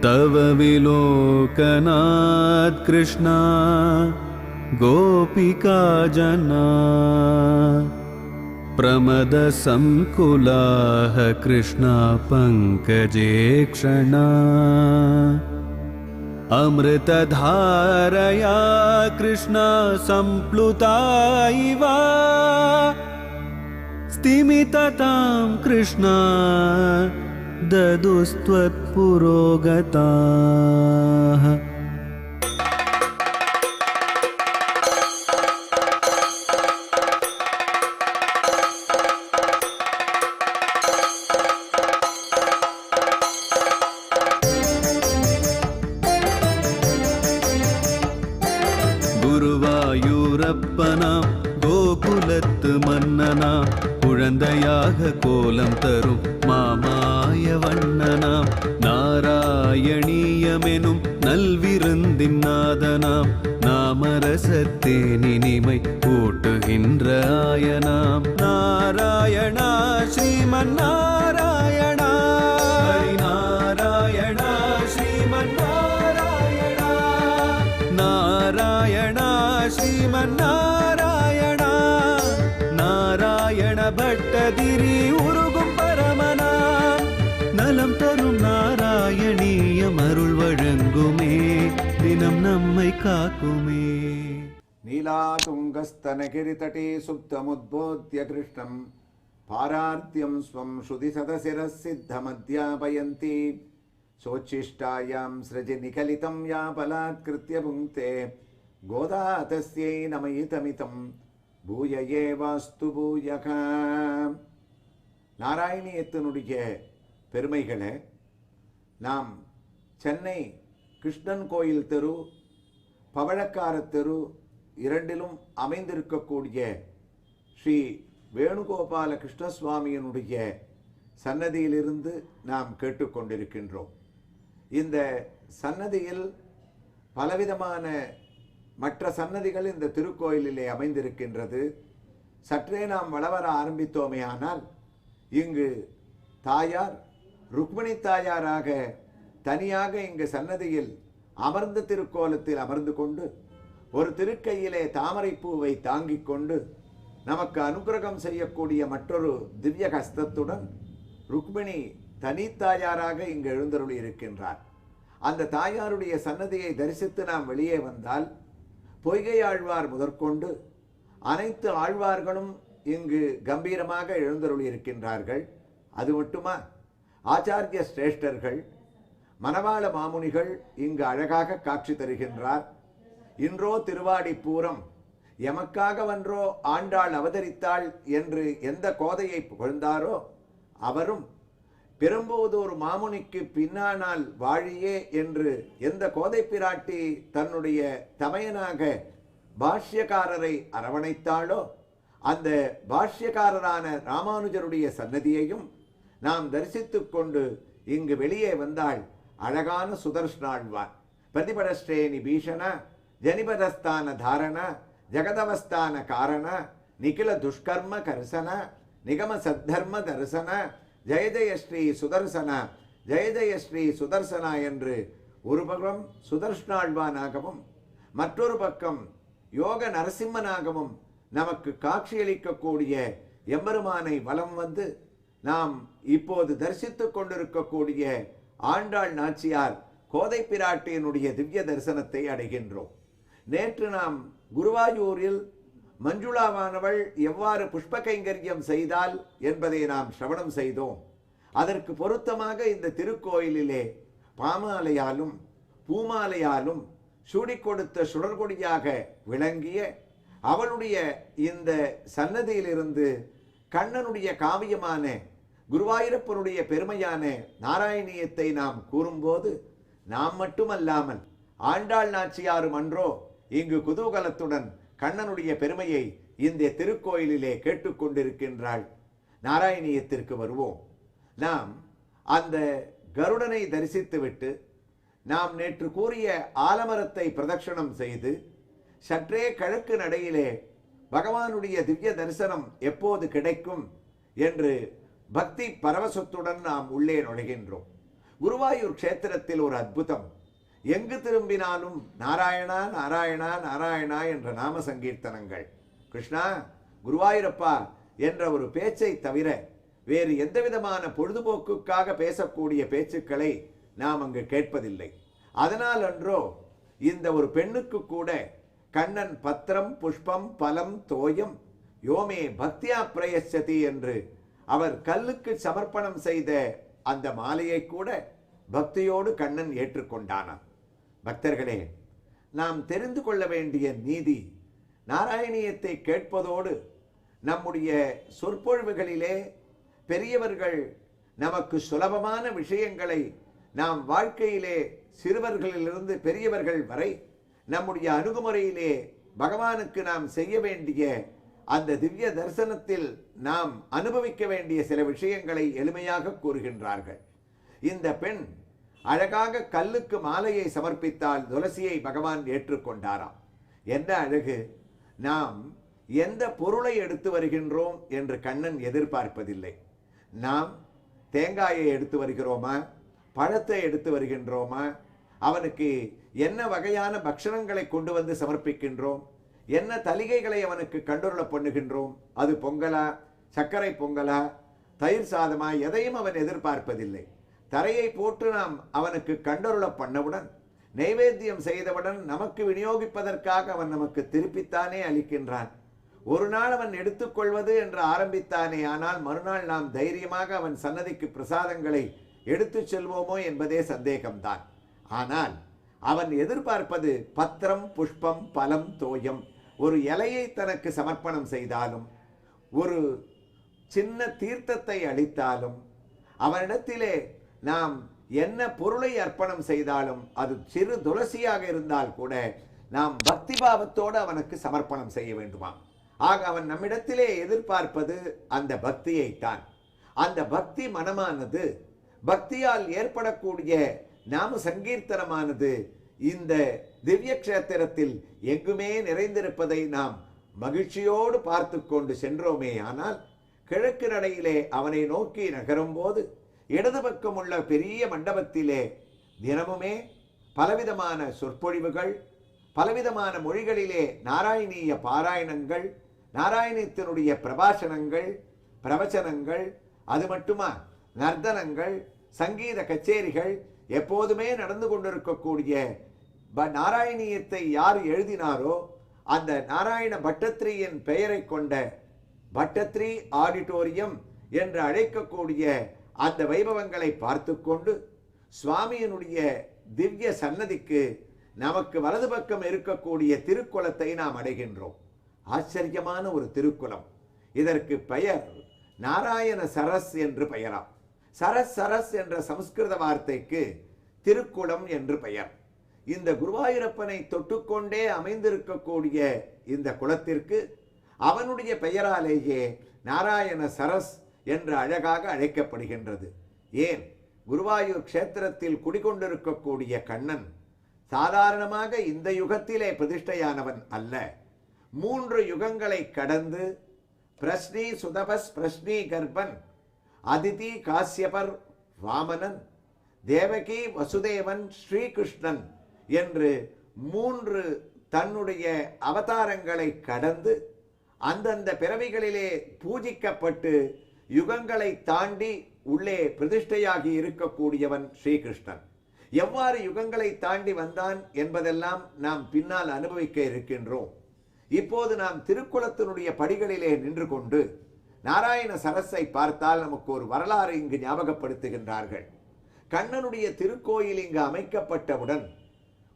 तव विलोकनात् कृष्णा गोपिका जना प्रमदसंकुलाः कृष्णा पङ्कजे क्षणा अमृतधारया कृष्णा सम्प्लुता इव स्तिमिततां कृष्णा ददुस्त्वत्पुरोगताः। குருவாயூரப்பனாம் கோகுலத்து மன்னனாம் குழந்தையாக கோலம் தரும் மாமாய வண்ணனாம் நாராயணீயமெனும் நல்விருந்தின் நாதனாம் நாமரசத்தேனினிமை கூட்டுகின்ற ஆயனாம் நாராயணா ஸ்ரீமன் நாராயணா ஹரிநாராயணா ஸ்ரீமன் நாராயணா நாராயணா ஸ்ரீமன் நாராயணா நாராயண பட்டதிரி உருகும் பரமனாம் நலம் தரும் நாராயணீயம் அருள் வழங்குமே தினம் நம்மை காக்குமே. नीलातुङ्गस्तनगिरितटे सुप्तमुद्बोध्य कृष्णं पारार्त्यं स्वं श्रुतिसदशिरः सिद्धमध्यापयन्ति सोच्छिष्टायां सृजि निखलितं या बलात्कृत्य भुङ्क्ते गोदा तस्यै नमयितमितं பூய ஏவாஸ்து பூயக. நாராயணியத்தினுடைய பெருமைகளை நாம் சென்னை கிருஷ்ணன் கோயில் தெரு, பவழக்கார தெரு இரண்டிலும் அமைந்திருக்கக்கூடிய ஸ்ரீ வேணுகோபால கிருஷ்ணசுவாமியினுடைய சன்னதியிலிருந்து நாம் கேட்டுக்கொண்டிருக்கின்றோம். இந்த சன்னதியில் பலவிதமான மற்ற சன்னதிகள் இந்த திருக்கோயிலிலே அமைந்திருக்கின்றது. சற்றே நாம் வளவர ஆரம்பித்தோமே ஆனால் இங்கு தாயார் ருக்மிணி தாயாராக தனியாக இங்கு சன்னதியில் அமர்ந்த திருக்கோலத்தில் அமர்ந்து கொண்டு ஒரு திருக்கையிலே தாமரைப்பூவை தாங்கிக் கொண்டு நமக்கு அனுகிரகம் செய்யக்கூடிய மற்றொரு திவ்ய ஹஸ்தத்துடன் ருக்மிணி தனித்தாயாராக இங்கு எழுந்தருளி இருக்கின்றார். அந்த தாயாருடைய சன்னதியை தரிசித்து நாம் வெளியே வந்தால் பொய்கை ஆழ்வார் முதற்கொண்டு அனைத்து ஆழ்வார்களும் இங்கு கம்பீரமாக எழுந்தருளி இருக்கின்றார்கள். அது மட்டுமா, ஆச்சாரிய சிரேஷ்டர்கள், மணவாள மாமுனிகள் இங்கு அழகாக காட்சி தருகின்றார். இன்றோ திருவாடி பூரம், எமக்காக வன்றோ ஆண்டாள் அவதரித்தாள் என்று எந்த கோதையை புகழ்ந்தாரோ அவரும் பெரும்போதூர் மாமுனிக்கு பின்னானால் வாழியே என்று எந்த கோதை பிராட்டி தன்னுடைய தமையனாக பாஷ்யக்காரரை அரவணைத்தாளோ அந்த பாஷ்யக்காரரான ராமானுஜருடைய சன்னதியையும் நாம் தரிசித்துக் கொண்டு இங்கு வெளியே வந்தாள் அழகான சுதர்ஷ்ணாழ்வார். பிரதிபடஸ்ரேணி பீஷண ஜனிபதஸ்தான தாரண ஜகதவஸ்தான காரண நிகில துஷ்கர்ம கர்சன நிகம சத்தர்ம தரிசன ஜெய ஜெய ஸ்ரீ சுதர்சன ஜெய ஜெய ஸ்ரீ சுதர்சனா என்று ஒரு பக்கம் சுதர்ஷ்ணாழ்வானாகவும் மற்றொரு பக்கம் யோக நரசிம்மனாகவும் நமக்கு காட்சியளிக்கக்கூடிய எம்பெருமானை வலம் வந்து நாம் இப்போது தரிசித்துக் கொண்டிருக்கக்கூடிய ஆண்டாள் நாச்சியார் கோதை பிராட்டியினுடைய திவ்ய தரிசனத்தை அடைகின்றோம். நேற்று நாம் குருவாயூரில் மஞ்சுளாவானவள் எவ்வாறு புஷ்ப கைங்கரியம் செய்தால் என்பதை நாம் சிரவணம் செய்தோம். அதற்கு பொருத்தமாக இந்த திருக்கோயிலிலே பாமாலையாலும் பூமாலையாலும் சூடி கொடுத்த சுடர்கொடியாக விளங்கிய அவளுடைய இந்த சன்னதியிலிருந்து கண்ணனுடைய காவியமான குருவாயூரப்பனுடைய பெருமையான நாராயணியத்தை நாம் கூறும்போது நாம் மட்டுமல்லாமல் ஆண்டாள் நாச்சியாரும் அன்றோ இங்கு குதூகலத்துடன் கண்ணனுடைய பெருமையை இந்த திருக்கோயிலிலே கேட்டுக்கொண்டிருக்கின்றாள். நாராயணியத்திற்கு வருவோம். நாம் அந்த கருடனை தரிசித்துவிட்டு நாம் நேற்று கூறிய ஆலமரத்தை பிரதட்சணம் செய்து சற்றே கிழக்கு நடையிலே பகவானுடைய திவ்ய தரிசனம் எப்போது கிடைக்கும் என்று பக்தி பரவசத்துடன் நாம் உள்ளே நுழைகின்றோம். குருவாயூர் க்ஷேத்திரத்தில் ஒரு அற்புதம். எங்கு திரும்பினாலும் நாராயணா நாராயணா நாராயணா என்ற நாம சங்கீர்த்தனங்கள். கிருஷ்ணா, குருவாயூரப்பா என்ற ஒரு பேச்சை தவிர வேறு எந்த விதமான பொழுதுபோக்குக்காக பேசக்கூடிய பேச்சுக்களை நாம் அங்கு கேட்பதில்லை. அதனால் அன்றோ இந்த ஒரு பெண்ணுக்கு கூட கண்ணன் பத்திரம் புஷ்பம் பலம் தோயம் யோமே பக்தியா பிரயச்சதி என்று அவர் கல்லுக்கு சமர்ப்பணம் செய்த அந்த மாலையை கூட பக்தியோடு கண்ணன் ஏற்றுக்கொண்டானான். பக்தர்களே, நாம் தெரிந்து கொள்ள வேண்டிய நீதி, நாராயணியத்தை கேட்பதோடு நம்முடைய சொற்பொழிவுகளிலே பெரியவர்கள் நமக்கு சுலபமான விஷயங்களை நாம் வாழ்க்கையிலே சிறுவர்களிலிருந்து பெரியவர்கள் வரை நம்முடைய அணுகுமுறையிலே பகவானுக்கு நாம் செய்ய வேண்டிய அந்த திவ்ய தரிசனத்தில் நாம் அனுபவிக்க வேண்டிய சில விஷயங்களை எளிமையாக கூறுகின்றார்கள். இந்த பெண் அழகாக கல்லுக்கு மாலையை சமர்ப்பித்தால் துளசியை பகவான் ஏற்றுக்கொண்டாராம். என்ன அழகு! நாம் எந்த பொருளை எடுத்து வருகின்றோம் என்று கண்ணன் எதிர்பார்ப்பதில்லை. நாம் தேங்காயை எடுத்து வருகிறோமா, பழத்தை எடுத்து வருகின்றோமா, அவனுக்கு என்ன வகையான பக்ஷணங்களை கொண்டு வந்து சமர்ப்பிக்கின்றோம், என்ன தலிகைகளை அவனுக்கு கண்டுருள பண்ணுகின்றோம், அது பொங்கலா, சர்க்கரை பொங்கலா, தயிர் சாதமா, எதையும் அவன் எதிர்பார்ப்பதில்லை. தரையை போட்டு நாம் அவனுக்கு கண்டுருள பண்ணவுடன், நைவேத்தியம் செய்தவுடன் நமக்கு விநியோகிப்பதற்காக அவன் நமக்கு திருப்பித்தானே அளிக்கின்றான். ஒரு நாள் அவன் எடுத்துக்கொள்வது என்று ஆரம்பித்தானே, ஆனால் மறுநாள் நாம் தைரியமாக அவன் சன்னதிக்கு பிரசாதங்களை எடுத்து செல்வோமோ என்பதே சந்தேகம்தான். ஆனால் அவன் எதிர்பார்ப்பது பத்திரம் புஷ்பம் பலம் தோயம். ஒரு இலையை தனக்கு சமர்ப்பணம் செய்தாலும், ஒரு சின்ன தீர்த்தத்தை அளித்தாலும், அவனிடத்திலே நாம் என்ன பொருளை அர்ப்பணம் செய்தாலும், அது சிறு துளசியாக இருந்தால் கூட நாம் பக்தி பாவத்தோடு அவனுக்கு சமர்ப்பணம் செய்ய வேண்டுமா. ஆக அவன் நம்மிடத்திலே எதிர்பார்ப்பது அந்த பக்தியைத்தான். அந்த பக்தி மனமானது, பக்தியால் ஏற்படக்கூடிய நாம சங்கீர்த்தனமானது இந்த திவ்ய கஷேத்திரத்தில் எங்குமே நிறைந்திருப்பதை நாம் மகிழ்ச்சியோடு பார்த்து கொண்டு சென்றோமே. ஆனால் கிழக்கு நடையிலே அவனை நோக்கி நகரும் போது இடது பக்கம் உள்ள பெரிய மண்டபத்திலே தினமுமே பலவிதமான சொற்பொழிவுகள், பலவிதமான மொழிகளிலே நாராயணீய பாராயணங்கள், நாராயணத்தினுடைய பிரபாஷணங்கள், பிரவச்சனங்கள், அது மட்டுமா நர்த்தனங்கள், சங்கீத கச்சேரிகள் எப்போதுமே நடந்து கொண்டிருக்கக்கூடிய நாராயணியத்தை யார் எழுதினாரோ அந்த நாராயண பட்டத்ரியின் பெயரை கொண்ட பட்டத்ரி ஆடிட்டோரியம் என்று அழைக்கக்கூடிய அந்த வைபவங்களை பார்த்து கொண்டு சுவாமியினுடைய திவ்ய சன்னதிக்கு நமக்கு வலது பக்கம் இருக்கக்கூடிய திருக்குளத்தை நாம் அடைகின்றோம். ஆச்சரியமான ஒரு திருக்குளம். இதற்கு பெயர் நாராயண சரஸ் என்று பெயராம். சரஸ் சரஸ் என்ற சமஸ்கிருத வார்த்தைக்கு திருக்குளம் என்று பெயர். இந்த குருவாயூரப்பனை தொட்டுக்கொண்டே அமைந்திருக்கக்கூடிய இந்த குளத்திற்கு அவனுடைய பெயராலேயே நாராயண சரஸ் என்று அழகாக அழைக்கப்படுகின்றது. ஏன், குருவாயூர் க்ஷேத்திரத்தில் குடிகொண்டிருக்கக்கூடிய கண்ணன் சாதாரணமாக இந்த யுகத்திலே பிரதிஷ்டையானவன் அல்ல. 3 யுகங்களை கடந்து பிரஸ்னி சுதபஸ் பிரஸ்னி கர்ப்பன், அதிதி காசியபர் வாமனன், தேவகி வசுதேவன் ஸ்ரீகிருஷ்ணன் என்று 3 தன்னுடைய அவதாரங்களை கடந்து அந்தந்த பிறவிகளிலே பூஜிக்கப்பட்டு யுகங்களை தாண்டி உள்ளே பிரதிஷ்டையாகி இருக்கக்கூடியவன் ஸ்ரீகிருஷ்ணன். எவ்வாறு யுகங்களை தாண்டி வந்தான் என்பதெல்லாம் நாம் பின்னால் அனுபவிக்க இருக்கின்றோம். இப்போது நாம் திருக்குளத்தினுடைய படிகளிலே நின்று கொண்டு நாராயண சரஸை பார்த்தால் நமக்கு ஒரு வரலாறு இங்கு ஞாபகப்படுத்துகின்றார்கள். கண்ணனுடைய திருக்கோயில் இங்கு அமைக்கப்பட்டவுடன்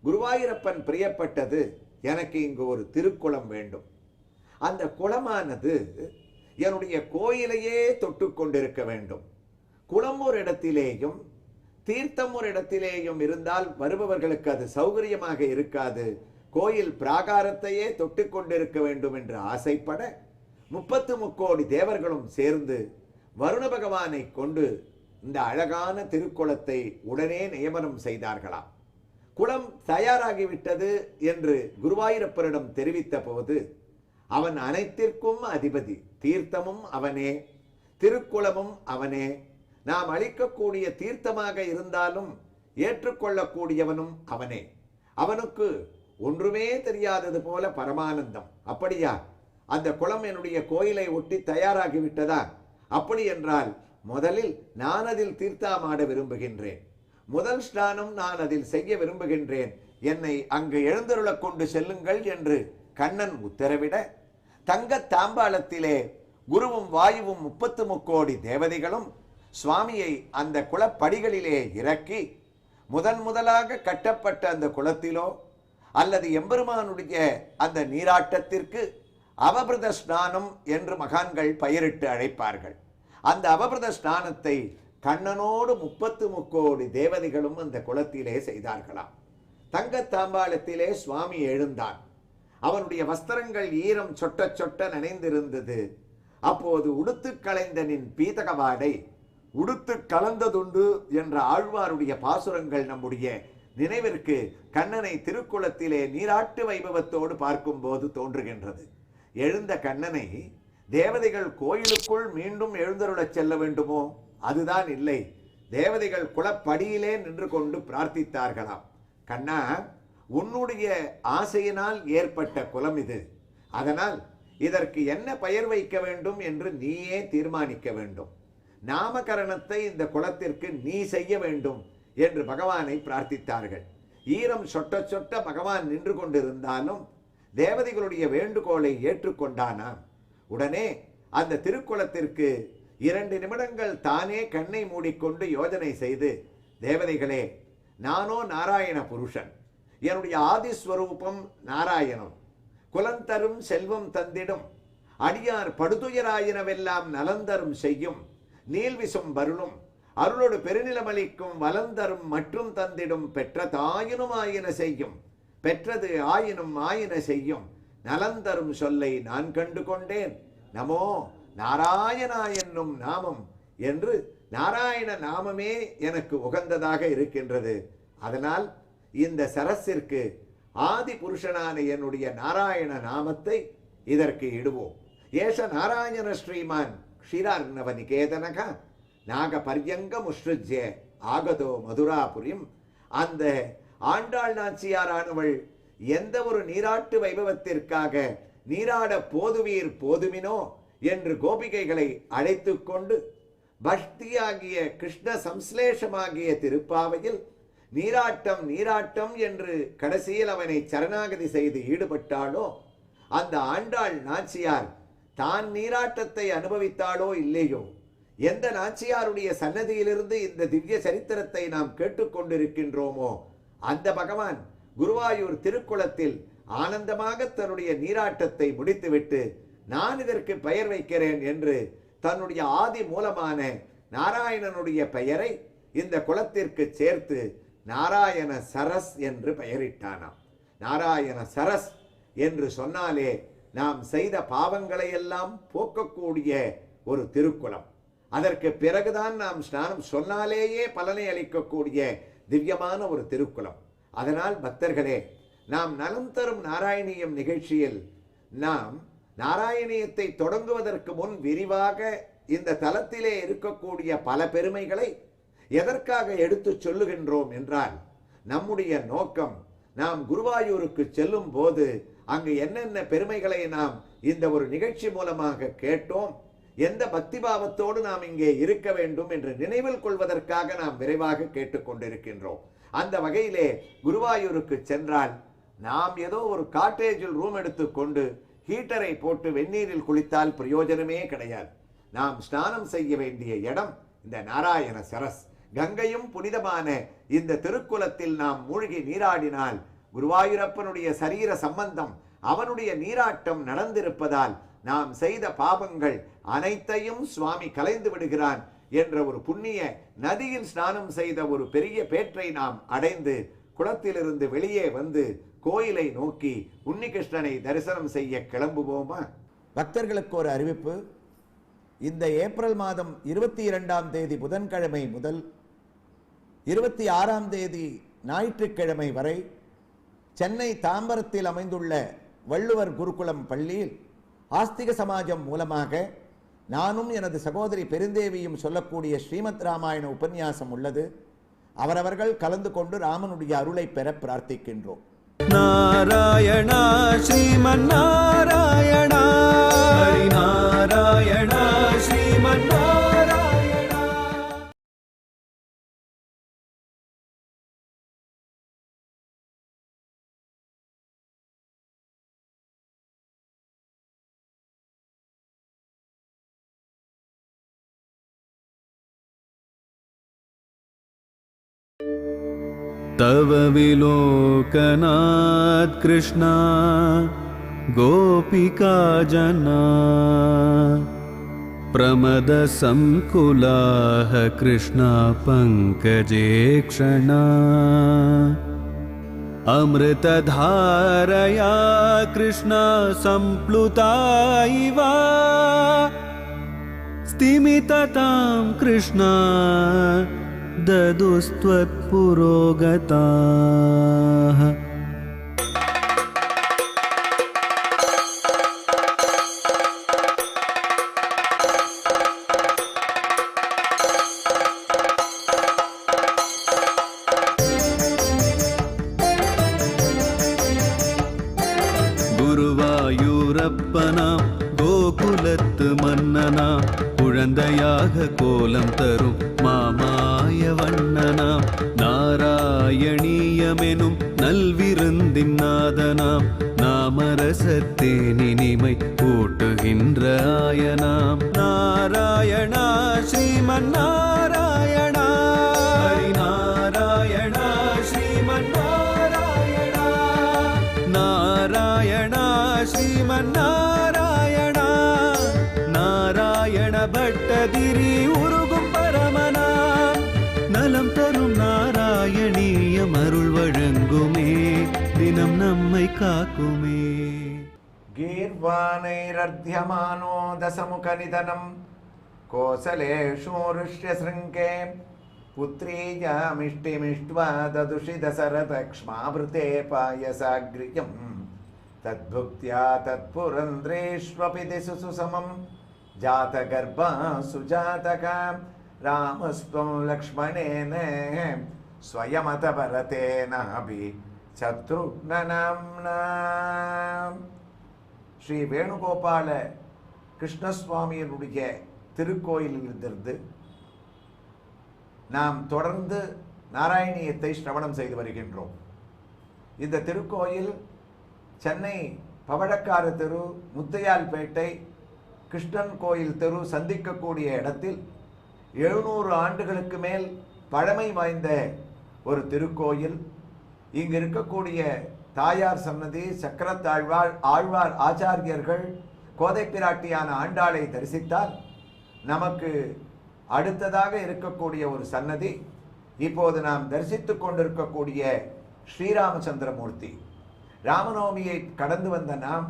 குருவாயூரப்பன் பிரியப்பட்டது, எனக்கு இங்கு ஒரு திருக்குளம் வேண்டும். அந்த குளமானது என்னுடைய கோயிலையே தொட்டு கொண்டிருக்க வேண்டும். குளம் ஒரு இடத்திலேயும் தீர்த்தம் ஒரு இடத்திலேயும் இருந்தால் வருபவர்களுக்கு அது சௌகரியமாக இருக்காது. கோயில் பிராகாரத்தையே தொட்டு கொண்டிருக்க வேண்டும் என்று ஆசைப்பட 33 கோடி தேவர்களும் சேர்ந்து வருண பகவானை கொண்டு இந்த அழகான திருக்குளத்தை உடனே நியமனம் செய்தார்களாம். குளம் தயாராகிவிட்டது என்று குருவாயூரப்பரிடம் தெரிவித்த போது, அவன் அனைத்திற்கும் அதிபதி, தீர்த்தமும் அவனே, திருக்குளமும் அவனே, நாம் அளிக்கக்கூடிய தீர்த்தமாக இருந்தாலும் ஏற்றுக்கொள்ளக்கூடியவனும் அவனே. அவனுக்கு ஒன்றுமே தெரியாதது போல பரமானந்தம். அப்படியா? அந்த குளம் என்னுடைய கோயிலை ஒட்டி தயாராகிவிட்டதா? அப்படி என்றால் முதலில் நான் அதில் தீர்த்தமாட விரும்புகின்றேன். முதல் ஸ்நானம் நான் அதில் செய்ய விரும்புகின்றேன். என்னை அங்கு எழுந்தருளக் கொண்டு செல்லுங்கள் என்று கண்ணன் உத்தரவிட, தங்க தாம்பாளத்திலே குருவும் வாயுவும் 33 தேவதைகளும் சுவாமியை அந்த குளப்படிகளிலே இறக்கி முதலாக கட்டப்பட்ட அந்த குளத்திலோ அல்லது எம்பெருமானுடைய அந்த நீராட்டத்திற்கு அவபிரத ஸ்நானம் என்று மகான்கள் பெயரிட்டு அழைப்பார்கள். அந்த அவபிரத ஸ்நானத்தை கண்ணனோடு 33 தேவதைகளும் அந்த குளத்திலே செய்தார்களாம். தங்க தாம்பாளத்திலே சுவாமி எழுந்தான். அவனுடைய வஸ்திரங்கள் ஈரம் சொட்ட சொட்ட நனைந்திருந்தது. அப்போது உடுத்து களைந்த நின் பீதகவாடை உடுத்து கலந்ததுண்டு என்ற ஆழ்வாருடைய பாசுரங்கள் நம்முடைய நினைவிற்கு கண்ணனை திருக்குளத்திலே நீராட்டு வைபவத்தோடு பார்க்கும்போது தோன்றுகின்றது. எழுந்த கண்ணனை தேவதைகள் கோயிலுக்குள் மீண்டும் எழுந்தருளச் செல்ல வேண்டுமோ? அதுதான் இல்லை. தேவதைகள் குளப்படியிலே நின்று கொண்டு பிரார்த்தித்தார்களாம். கண்ணா, உன்னுடைய ஆசையினால் ஏற்பட்ட குலம் இது. அதனால் இதற்கு என்ன பெயர் வைக்க வேண்டும் என்று நீயே தீர்மானிக்க வேண்டும். நாமகரணத்தை இந்த குலத்திற்கு நீ செய்ய வேண்டும் என்று பகவானை பிரார்த்தித்தார்கள். ஈரம் சொட்ட சொட்ட பகவான் நின்று கொண்டிருந்தாலும் தேவதைகளுடைய வேண்டுகோளை ஏற்றுக்கொண்டானாம். உடனே அந்த திருக்குளத்திற்கு 2 நிமிடங்கள் தானே கண்ணை மூடிக்கொண்டு யோஜனை செய்து, தேவதைகளே, நானோ நாராயண புருஷன், என்னுடைய ஆதிஸ்வரூபம் நாராயணம், குலந்தரும் செல்வம் தந்திடும், அடியார் படுதுயராயினவெல்லாம் நலந்தரும் செய்யும், நீல்விசும் வருளும், அருளோடு பெருநிலமளிக்கும் வலந்தரும் மற்றும் தந்திடும், பெற்ற தாயினும் ஆயின செய்யும், பெற்றது ஆயினும் ஆயின செய்யும், நலந்தரும் சொல்லை நான் கண்டு கொண்டேன், நமோ நாராயணா என்னும் நாமம் என்று நாராயண நாமமே எனக்கு உகந்ததாக இருக்கின்றது. அதனால் இந்த சரஸிற்கு ஆதி புருஷனான என்னுடைய நாராயண நாமத்தை இதற்கு இடுவோம். ஏஷ நாராயண ஸ்ரீமான் க்ஷீரார்ணவ நிகேதனக நாக பர்யங்க முஷ்ருஜ்ய ஆகதோ மதுராபுரியும். அந்த ஆண்டாள் நாச்சியாரானவள் எந்த ஒரு நீராட்டு வைபவத்திற்காக நீராட போதுவீர் போதுமினோ என்று கோபிகைகளை அழைத்து கொண்டு பக்தியாகிய கிருஷ்ண சம்ஸ்லேஷமாகிய திருப்பாவையில் நீராட்டம் நீராட்டம் என்று கடைசியில் அவனை சரணாகதி செய்து ஈடுபட்டாளோ, அந்த ஆண்டாள் நாச்சியார் தான் நீராட்டத்தை அனுபவித்தாளோ இல்லையோ, எந்த நாச்சியாருடைய சன்னதியிலிருந்து இந்த திவ்ய சரித்திரத்தை நாம் கேட்டுக்கொண்டிருக்கின்றோமோ அந்த பகவான் குருவாயூர் திருக்குளத்தில் ஆனந்தமாக தன்னுடைய நீராட்டத்தை முடித்துவிட்டு நான் இதற்கு பெயர் வைக்கிறேன் என்று தன்னுடைய ஆதி மூலமான நாராயணனுடைய பெயரை இந்த குளத்திற்கு சேர்த்து நாராயண சரஸ் என்று பெயரிட்டானாம். நாராயண சரஸ் என்று சொன்னாலே நாம் செய்த பாவங்களை எல்லாம் போக்கக்கூடிய ஒரு திருக்குளம். அதற்கு பிறகுதான் நாம் ஸ்நானம் சொன்னாலேயே பலனை அளிக்கக்கூடிய திவ்யமான ஒரு திருக்குளம். அதனால் பக்தர்களே, நாம் நலம் தரும் நாராயணியம் நிகழ்ச்சியில் நாம் நாராயணியத்தை தொடங்குவதற்கு முன் விரிவாக இந்த தலத்திலே இருக்கக்கூடிய பல பெருமைகளை எதற்காக எடுத்து சொல்லுகின்றோம் என்றால், நம்முடைய நோக்கம் நாம் குருவாயூருக்கு செல்லும் போது அங்கு என்னென்ன பெருமைகளை நாம் இந்த ஒரு நிகழ்ச்சி மூலமாக கேட்டோம், எந்த பக்திபாவத்தோடு நாம் இங்கே இருக்க வேண்டும் என்று நினைவில் கொள்வதற்காக நாம் விரைவாக கேட்டுக்கொண்டிருக்கின்றோம். அந்த வகையிலே குருவாயூருக்கு சென்றால் நாம் ஏதோ ஒரு காட்டேஜில் ரூம் எடுத்துக்கொண்டு ஹீட்டரை போட்டு வெந்நீரில் குளித்தால் பிரயோஜனமே கிடையாது. நாம் ஸ்நானம் செய்ய வேண்டிய இடம் இந்த நாராயண சரஸ். கங்கையும் புனிதமான இந்த திருக்குளத்தில் நாம் மூழ்கி நீராடினால் குருவாயூரப்பனுடைய சரீர சம்பந்தம், அவனுடைய நீராட்டம் நடந்திருப்பதால் நாம் செய்த பாவங்கள் அனைத்தையும் சுவாமி கலைந்து விடுகிறான் என்ற ஒரு புண்ணிய நதியில் ஸ்நானம் செய்த ஒரு பெரிய பேற்றை நாம் அடைந்து குளத்திலிருந்து வெளியே வந்து கோயிலை நோக்கி உன்னிகிருஷ்ணனை தரிசனம் செய்ய கிளம்புவோமா? பக்தர்களுக்கு ஒரு அறிவிப்பு. இந்த ஏப்ரல் மாதம் 22ஆம் தேதி புதன்கிழமை முதல் 26ஆம் தேதி ஞாயிற்றுக்கிழமை வரை சென்னை தாம்பரத்தில் அமைந்துள்ள வள்ளுவர் குருகுலம் பள்ளியில் ஆஸ்திக சமாஜம் மூலமாக நானும் எனது சகோதரி பெருந்தேவியும் சொல்லக்கூடிய ஸ்ரீமத் ராமாயண உபன்யாசம் உள்ளது. அவரவர்கள் கலந்து கொண்டு ராமனுடைய அருளை பெற பிரார்த்திக்கின்றோம். நாராயணா ஸ்ரீமன்னாராயணா ஹரி நாராயணா ஸ்ரீமன்னாராயணா. तव विलोकनात् कृष्णा गोपिका जना प्रमदसंकुलाः कृष्णा पङ्कजे क्षणा अमृतधारया कृष्णा सम्प्लुता इव स्तिमिततां कृष्णा ददुस्त्वत्पुरोगताः. குருவாயூரப்பனா கோகுலத்து மன்னனா குழந்தையாக கோலம் தரும் மாமாய வண்ணனாம் நாராயணீயமெனும் நல்விருந்தின் நாதனாம் நாமரசத்தேனினிமை கூட்டுகின்ற ஆயனாம் நாராயணா ஸ்ரீமன்னாராயணா ஹரி நாராயணா ஸ்ரீமன்னாராயணா நாராயணா ஸ்ரீமன்னாராயணா நாராயண பட்டதிரி உருகும் பரமனா நலம் தரும் நாராயணீயம் அருள் வழங்குமே தினம் நம்மை காக்குமே. गीर्वाणैरर्ध्यमानो दशमुखनिधनं कोसलेषु ऋष्यशृङ्गे पुत्रीयामिष्टिमिष्ट्वा ददुषि दशरथक्ष्मावृते पायसाग्र्यं तद्भुक्त्या तत्पुरन्द्रेष्वपि दिशु सुसमं जातगर्भा सुजातका रामस्त्वं लक्ष्मणेन स्वयमत भरतेनापि சத்ருக்னநாம்னா. ஸ்ரீ வேணுகோபால கிருஷ்ணசுவாமியினுடைய திருக்கோயிலிலிருந்து நாம் தொடர்ந்து நாராயணியத்தை சிரவணம் செய்து வருகின்றோம். இந்த திருக்கோயில் சென்னை பவழக்கார தெரு, முத்தையால்பேட்டை, கிருஷ்ணன் கோயில் தெரு சந்திக்கக்கூடிய இடத்தில் 700 ஆண்டுகளுக்கு மேல் பழமை வாய்ந்த ஒரு திருக்கோயில். இங்கு இருக்கக்கூடிய தாயார் சன்னதி, சக்கரத்தாழ்வார், ஆழ்வார் ஆச்சாரியர்கள், கோதை பிராட்டியான ஆண்டாளை தரிசித்தால் நமக்கு அடுத்ததாக இருக்கக்கூடிய ஒரு சன்னதி இப்போது நாம் தரிசித்துக் கொண்டிருக்கக்கூடிய ஸ்ரீராமச்சந்திரமூர்த்தி. ராமநவமியை கடந்து வந்த நாம்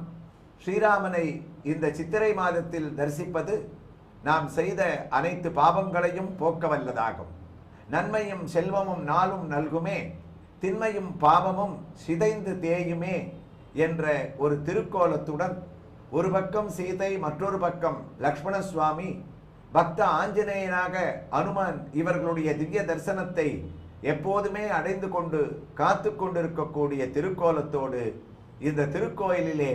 ஸ்ரீராமனை இந்த சித்திரை மாதத்தில் தரிசிப்பது நாம் செய்த அனைத்து பாவங்களையும் போக்க வல்லதாகும். நன்மையும் செல்வமும் நாளும் நல்குமே, திண்மையும் பாவமும் சிதைந்து தேயுமே என்ற ஒரு திருக்கோலத்துடன் ஒரு பக்கம் சீதை, மற்றொரு பக்கம் லக்ஷ்மண சுவாமி, பக்த ஆஞ்சநேயனாக அனுமான் இவர்களுடைய திவ்ய தரிசனத்தை எப்போதுமே அடைந்து கொண்டு காத்து கொண்டிருக்கக்கூடிய திருக்கோலத்தோடு இந்த திருக்கோயிலிலே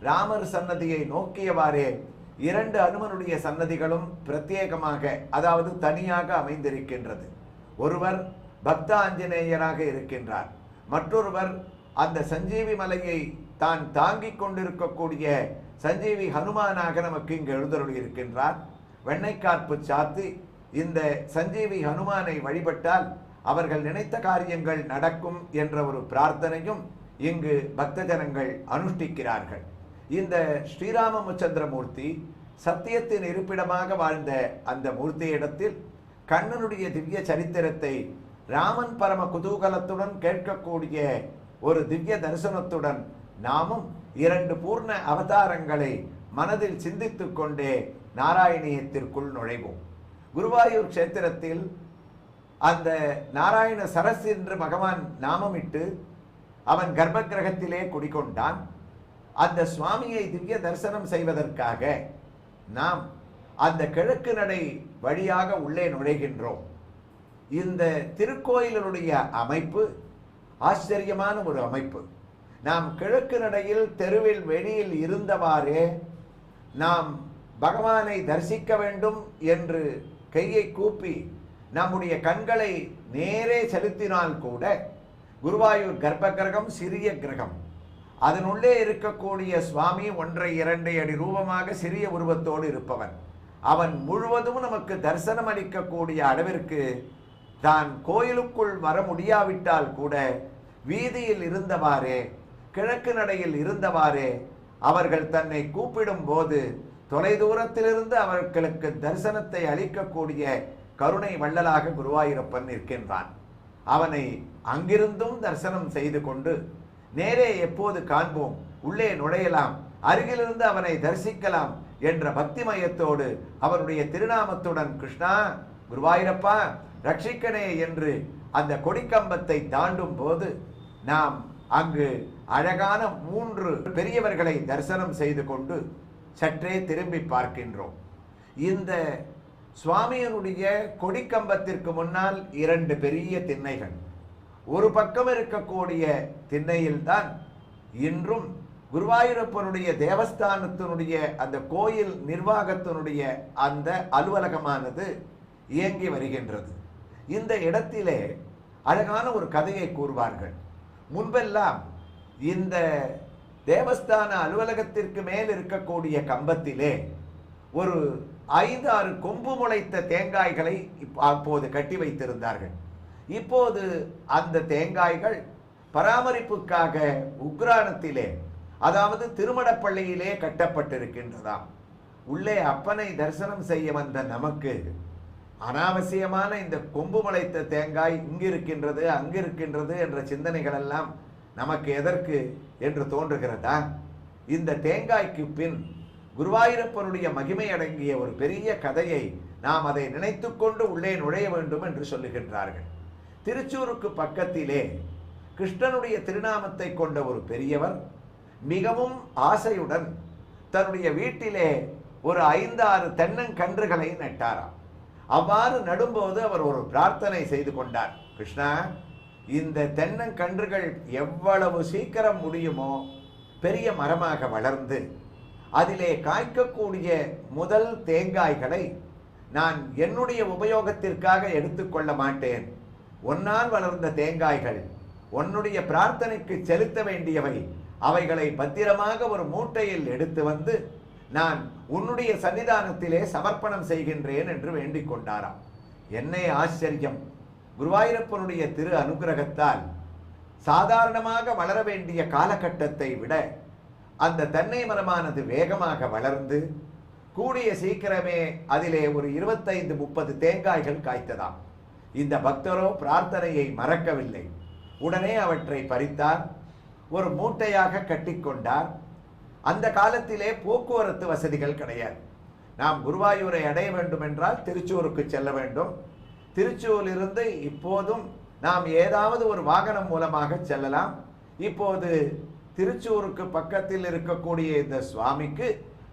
ராமர் சன்னதியை நோக்கியவாறே 2 அனுமனுடைய சன்னதிகளும் பிரத்யேகமாக, அதாவது தனியாக அமைந்திருக்கின்றது. ஒருவர் பக்த ஆஞ்சநேயராக இருக்கின்றார், மற்றொருவர் அந்த சஞ்சீவி மலையை தான் தாங்கிக் கொண்டிருக்கக்கூடிய சஞ்சீவி ஹனுமானாக நமக்கு இங்கு எழுந்தருளி இருக்கின்றார். வெண்ணைக்கார்ப்பு சாத்தி இந்த சஞ்சீவி ஹனுமானை வழிபட்டால் அவர்கள் நினைத்த காரியங்கள் நடக்கும் என்ற ஒரு பிரார்த்தனையும் இங்கு பக்த ஜனங்கள் அனுஷ்டிக்கிறார்கள். இந்த ஸ்ரீராமச்சந்திரமூர்த்தி சத்தியத்தின் இருப்பிடமாக வாழ்ந்த அந்த மூர்த்தியிடத்தில் கண்ணனுடைய திவ்ய சரித்திரத்தை ராமன் பரம குதூகலத்துடன் கேட்கக்கூடிய ஒரு திவ்ய தரிசனத்துடன் நாமும் 2 பூர்ண அவதாரங்களை மனதில் சிந்தித்துக் கொண்டே நாராயணியத்திற்குள் நுழைவோம். குருவாயூர் கஷேத்திரத்தில் அந்த நாராயண சரஸ் என்று பகவான் நாமமிட்டு அவன் கர்ப்ப கிரகத்திலே குடிகொண்டான். அந்த சுவாமியை திவ்ய தரிசனம் செய்வதற்காக நாம் அந்த கிழக்கு நடை வழியாக உள்ளே நுழைகின்றோம். இந்த திருக்கோயிலுடைய அமைப்பு ஆச்சரியமான ஒரு அமைப்பு. நாம் கிழக்கு நடையில் தெருவில் வெளியில் இருந்தவாறே நாம் பகவானை தரிசிக்க வேண்டும் என்று கையை கூப்பி நம்முடைய கண்களை நேரே செலுத்தினால் கூட குருவாயூர் கர்ப்ப கிரகம் சிறிய கிரகம், அதனுள்ளே இருக்கக்கூடிய சுவாமி 1.5 அடி ரூபமாக சிறிய உருவத்தோடு இருப்பவன். அவன் முழுவதும் நமக்கு தரிசனம் அளிக்கக்கூடிய அளவிற்கு தான் கோயிலுக்குள் வர முடியாவிட்டால் கூட வீதியில் இருந்தவாறே கிழக்கு நடையில் இருந்தவாறே அவர்கள் தன்னை கூப்பிடும் போது தொலைதூரத்திலிருந்து அவர்களுக்கு தரிசனத்தை அளிக்கக்கூடிய கருணை வள்ளலாக குருவாயூரப்பன் இருக்கின்றான். அவனை அங்கிருந்தும் தரிசனம் செய்து கொண்டு நேரே எப்போது காண்போம், உள்ளே நுழையலாம், அருகிலிருந்து அவனை தரிசிக்கலாம் என்ற பக்திமயத்தோடு அவருடைய திருநாமத்துடன் கிருஷ்ணா குருவாயூரப்பா ரட்சிக்கனே என்று அந்த கொடிக்கம்பத்தை தாண்டும் போது நாம் அங்கு அழகான 3 பெரியவர்களை தரிசனம் செய்து கொண்டு சற்றே திரும்பி பார்க்கின்றோம். இந்த சுவாமியினுடைய கொடிக்கம்பத்திற்கு முன்னால் 2 பெரிய திண்ணைகள். ஒரு பக்கம் இருக்கக்கூடிய திண்ணையில்தான் இன்றும் குருவாயூரப்பனுடைய தேவஸ்தானத்தினுடைய அந்த கோயில் நிர்வாகத்தினுடைய அந்த அலுவலகமானது இயங்கி வருகின்றது. இந்த இடத்திலே அழகான ஒரு கதையை கூறுவார்கள். முன்பெல்லாம் இந்த தேவஸ்தான அலுவலகத்திற்கு மேல் இருக்கக்கூடிய கம்பத்திலே ஒரு 5-6 கொம்பு முளைத்த தேங்காய்களை அப்போது கட்டி வைத்திருந்தார்கள். இப்போது அந்த தேங்காய்கள் பராமரிப்புக்காக உக்ரானத்திலே, அதாவது திருமடப்பள்ளியிலே கட்டப்பட்டிருக்கின்றதாம். உள்ளே அப்பனை தரிசனம் செய்ய வந்த நமக்கு அனாவசியமான இந்த கொம்பு முளைத்த தேங்காய் இங்கு இருக்கின்றது அங்கு இருக்கின்றது என்ற சிந்தனைகள் எல்லாம் நமக்கு எதற்கு என்று தோன்றுகிறதா? இந்த தேங்காய்க்கு பின் குருவாயூரப்பனுடைய மகிமை அடங்கிய ஒரு பெரிய கதையை நாம் அதை நினைத்து கொண்டு உள்ளே நுழைய வேண்டும் என்று சொல்லுகின்றார்கள். திருச்சூருக்கு பக்கத்திலே கிருஷ்ணனுடைய திருநாமத்தை கொண்ட ஒரு பெரியவர் மிகவும் ஆசையுடன் தன்னுடைய வீட்டிலே ஒரு 5-6 தென்னங்கன்றுகளை நட்டாராம். அவ்வாறு நடும்போது அவர் ஒரு பிரார்த்தனை செய்து கொண்டார். கிருஷ்ணா, இந்த தென்னங்கன்றுகள் எவ்வளவு சீக்கிரம் முடியுமோ பெரிய மரமாக வளர்ந்து அதிலே காய்க்கக்கூடிய முதல் தேங்காய்களை நான் என்னுடைய உபயோகத்திற்காக எடுத்துக்கொள்ள மாட்டேன். ஒன்னால் வளர்ந்த தேங்காய்கள் உன்னுடைய பிரார்த்தனைக்கு செலுத்த வேண்டியவை, அவைகளை பத்திரமாக ஒரு மூட்டையில் எடுத்து வந்து நான் உன்னுடைய சன்னிதானத்திலே சமர்ப்பணம் செய்கின்றேன் என்று வேண்டிக் கொண்டாராம். என்னை ஆச்சரியம்! குருவாயூரப்பனுடைய திரு அனுகிரகத்தால் சாதாரணமாக வளர வேண்டிய காலகட்டத்தை விட அந்த தென்னை மரமானது வேகமாக வளர்ந்து கூடிய சீக்கிரமே அதிலே ஒரு 25-30 தேங்காய்கள் காய்த்ததாம். இந்த பக்தரோ பிரார்த்தனையை மறக்கவில்லை. உடனே அவற்றை பறித்தார், ஒரு மூட்டையாக கட்டிக்கொண்டார். அந்த காலத்திலே போக்குவரத்து வசதிகள் கிடையாது. நாம் குருவாயூரை அடைய வேண்டும் என்றால் திருச்சூருக்கு செல்ல வேண்டும். திருச்சூரிலிருந்து இப்போதும் நாம் ஏதாவது ஒரு வாகனம் மூலமாக செல்லலாம். இப்போது திருச்சூருக்கு பக்கத்தில் இருக்கக்கூடிய இந்த சுவாமிக்கு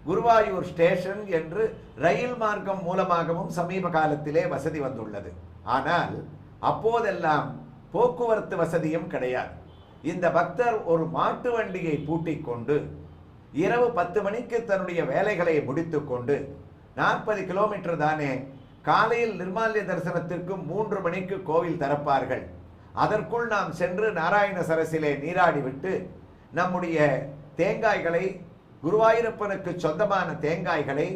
குருவாயூர் ஸ்டேஷன் என்று ரயில் மார்க்கம் மூலமாகவும் சமீப காலத்திலே வசதி வந்துள்ளது. ஆனால் அப்போதெல்லாம் போக்குவரத்து வசதியும் கிடையாது. இந்த பக்தர் ஒரு மாட்டு வண்டியை பூட்டிக் கொண்டு இரவு 10 மணிக்கு தன்னுடைய வேலைகளை முடித்து கொண்டு 40 கிலோமீட்டர் தானே, காலையில் நிர்மால்ய தரிசனத்திற்கு 3 மணிக்கு கோவில் திறப்பார்கள். அதற்குள் நாம் சென்று நாராயண சரசிலே நீராடிவிட்டு நம்முடைய தேங்காய்களை, குருவாயூரப்பனுக்கு சொந்தமான தேங்காய்களை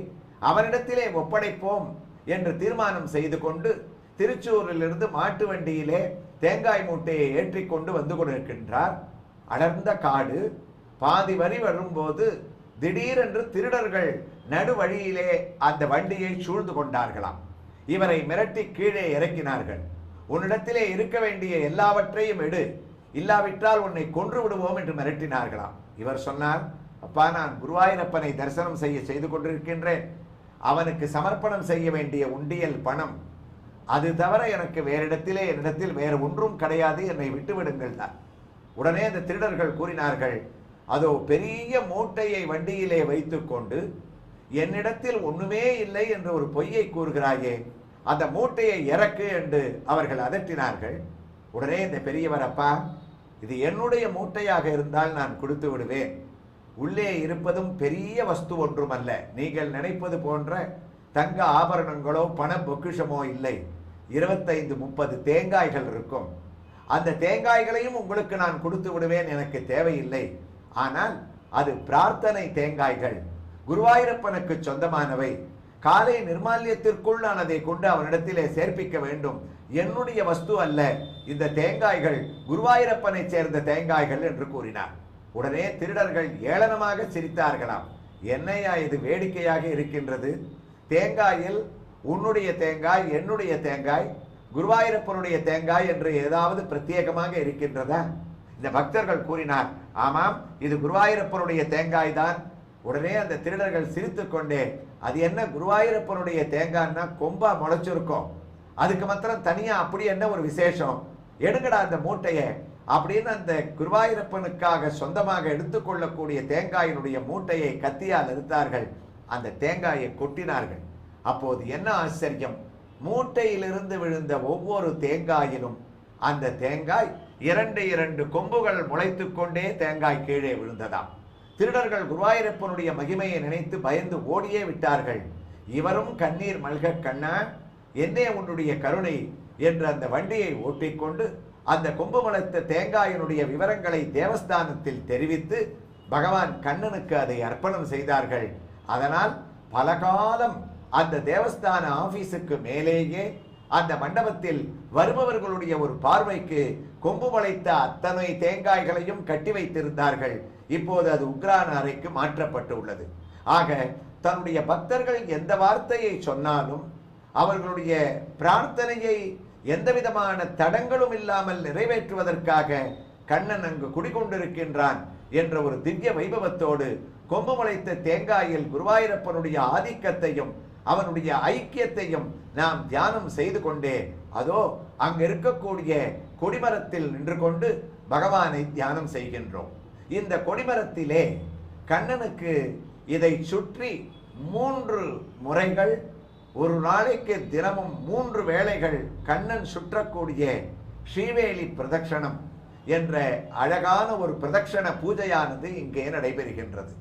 அவனிடத்திலே ஒப்படைப்போம் என்று தீர்மானம் செய்து கொண்டு திருச்சூரிலிருந்து மாட்டு வண்டியிலே தேங்காய் மூட்டையை ஏற்றிக்கொண்டு வந்து கொண்டிருக்கின்றார். அடர்ந்த காடு. பாதி வரி வரும்போது திடீரென்று திருடர்கள் நடுவழியிலே அந்த வண்டியை சூழ்ந்து கொண்டார்களாம். இவரை மிரட்டி கீழே இறக்கினார்கள். உன்னிடத்திலே இருக்க வேண்டிய எல்லாவற்றையும் எடு, இல்லாவிட்டால் உன்னை கொன்று விடுவோம் என்று மிரட்டினார்களாம். இவர் சொன்னார், அப்பா, நான் குருவாயூரப்பனை தரிசனம் செய்து கொண்டிருக்கின்றேன். அவனுக்கு சமர்ப்பணம் செய்ய வேண்டிய உண்டியல் பணம், அது தவிர எனக்கு வேறிடத்திலே என்னிடத்தில் வேறு ஒன்றும் கிடையாது, என்னை விட்டுவிடுங்கள் தான். உடனே அந்த திருடர்கள் கூறினார்கள், அதோ பெரிய மூட்டையை வண்டியிலே வைத்து கொண்டு என்னிடத்தில் ஒண்ணுமே இல்லை என்று ஒரு பொய்யை கூறுகிறாயே, அந்த மூட்டையை இறக்கு என்று அவர்கள் அதட்டினார்கள். உடனே இந்த பெரியவர், அப்பா, இது என்னுடைய மூட்டையாக இருந்தால் நான் கொடுத்து விடுவேன். உள்ளே இருப்பதும் பெரிய வஸ்து ஒன்றுமல்ல. நீங்கள் நினைப்பது போன்ற தங்க ஆபரணங்களோ பண பொக்கிஷமோ இல்லை. 25-30 தேங்காய்கள் இருக்கும். அந்த தேங்காய்களையும் உங்களுக்கு நான் கொடுத்து விடுவேன், எனக்கு தேவையில்லை. ஆனால் அது பிரார்த்தனை தேங்காய்கள், குருவாயூரப்பனுக்கு சொந்தமானவை. காலை நிர்மால்யத்திற்குள் நான் அதை கொண்டு அவனிடத்திலே சேர்ப்பிக்க வேண்டும். என்னுடைய வஸ்து அல்ல. இந்த தேங்காய்கள் குருவாயூரப்பனை சேர்ந்த தேங்காய்கள் என்று கூறினார். உடனே திருடர்கள் ஏளனமாக சிரித்தார்களாம். என்னையா இது வேடிக்கையாக இருக்கின்றது? தேங்காயில் உன்னுடைய தேங்காய், என்னுடைய தேங்காய், குருவாயூரப்பனுடைய தேங்காய் என்று ஏதாவது பிரத்யேகமாக இருக்கின்றதா? இந்த பக்தர்கள் கூறினார், ஆமாம், இது குருவாயூரப்பனுடைய தேங்காய் தான். உடனே அந்த திருடர்கள் சிரித்து கொண்டே, அது என்ன குருவாயூரப்பனுடைய தேங்காய்னா கொம்பா முளைச்சிருக்கும், அதுக்கு மாத்திரம் தனியா அப்படி என்ன ஒரு விசேஷம், எடுங்கடா அந்த மூட்டையை அப்படின்னு அந்த குருவாயூரப்பனுக்காக சொந்தமாக எடுத்துக்கொள்ளக்கூடிய தேங்காயினுடைய மூட்டையை கத்தியால் எடுத்தார்கள். அந்த தேங்காயை கொட்டினார்கள். அப்போது என்ன ஆச்சரியம், மூட்டையிலிருந்து விழுந்த ஒவ்வொரு தேங்காயிலும் அந்த தேங்காய் 2 கொம்புகள் முளைத்து கொண்டே தேங்காய் கீழே விழுந்ததாம். திருடர்கள் குருவாயூரப்பனுடைய மகிமையை நினைத்து பயந்து ஓடியே விட்டார்கள். இவரும் கண்ணீர் மல்க, கண்ணா, என்னே உன்னுடைய கருணை என்று அந்த வண்டியை ஓட்டிக்கொண்டு அந்த கொம்பு முளைத்த தேங்காயினுடைய விவரங்களை தேவஸ்தானத்தில் தெரிவித்து பகவான் கண்ணனுக்கு அதை அர்ப்பணம் செய்தார்கள். அதனால் பல காலம் அந்த தேவஸ்தான ஆபீஸுக்கு மேலேயே அந்த மண்டபத்தில் வருபவர்களுடைய ஒரு பார்வைக்கு கொம்பு முளைத்த அத்தனை தேங்காய்களையும் கட்டி வைத்திருந்தார்கள். இப்போது அது உக்ரான அறைக்கு மாற்றப்பட்டு உள்ளது. ஆக தன்னுடைய பக்தர்கள் எந்த வார்த்தையை சொன்னாலும் அவர்களுடைய பிரார்த்தனையை எந்த விதமான தடங்களும் இல்லாமல் நிறைவேற்றுவதற்காக கண்ணன் அங்கு குடிகொண்டிருக்கின்றான் என்ற ஒரு திவ்ய வைபவத்தோடு கொம்பு முளைத்த தேங்காயில் குருவாயூரப்பனுடைய ஆதிக்கத்தையும் அவனுடைய ஐக்கியத்தையும் நாம் தியானம் செய்து கொண்டே அதோ அங்கு இருக்கக்கூடிய கொடிமரத்தில் நின்று கொண்டு பகவானை தியானம் செய்கின்றோம். இந்த கொடிமரத்திலே கண்ணனுக்கு இதை சுற்றி 3 முறைகள், ஒரு நாளைக்கு தினமும் 3 வேளைகள் கண்ணன் சுற்றக்கூடிய ஸ்ரீவேலி பிரதட்சணம் என்ற அழகான ஒரு பிரதட்சண பூஜையானது இங்கே நடைபெறுகின்றது.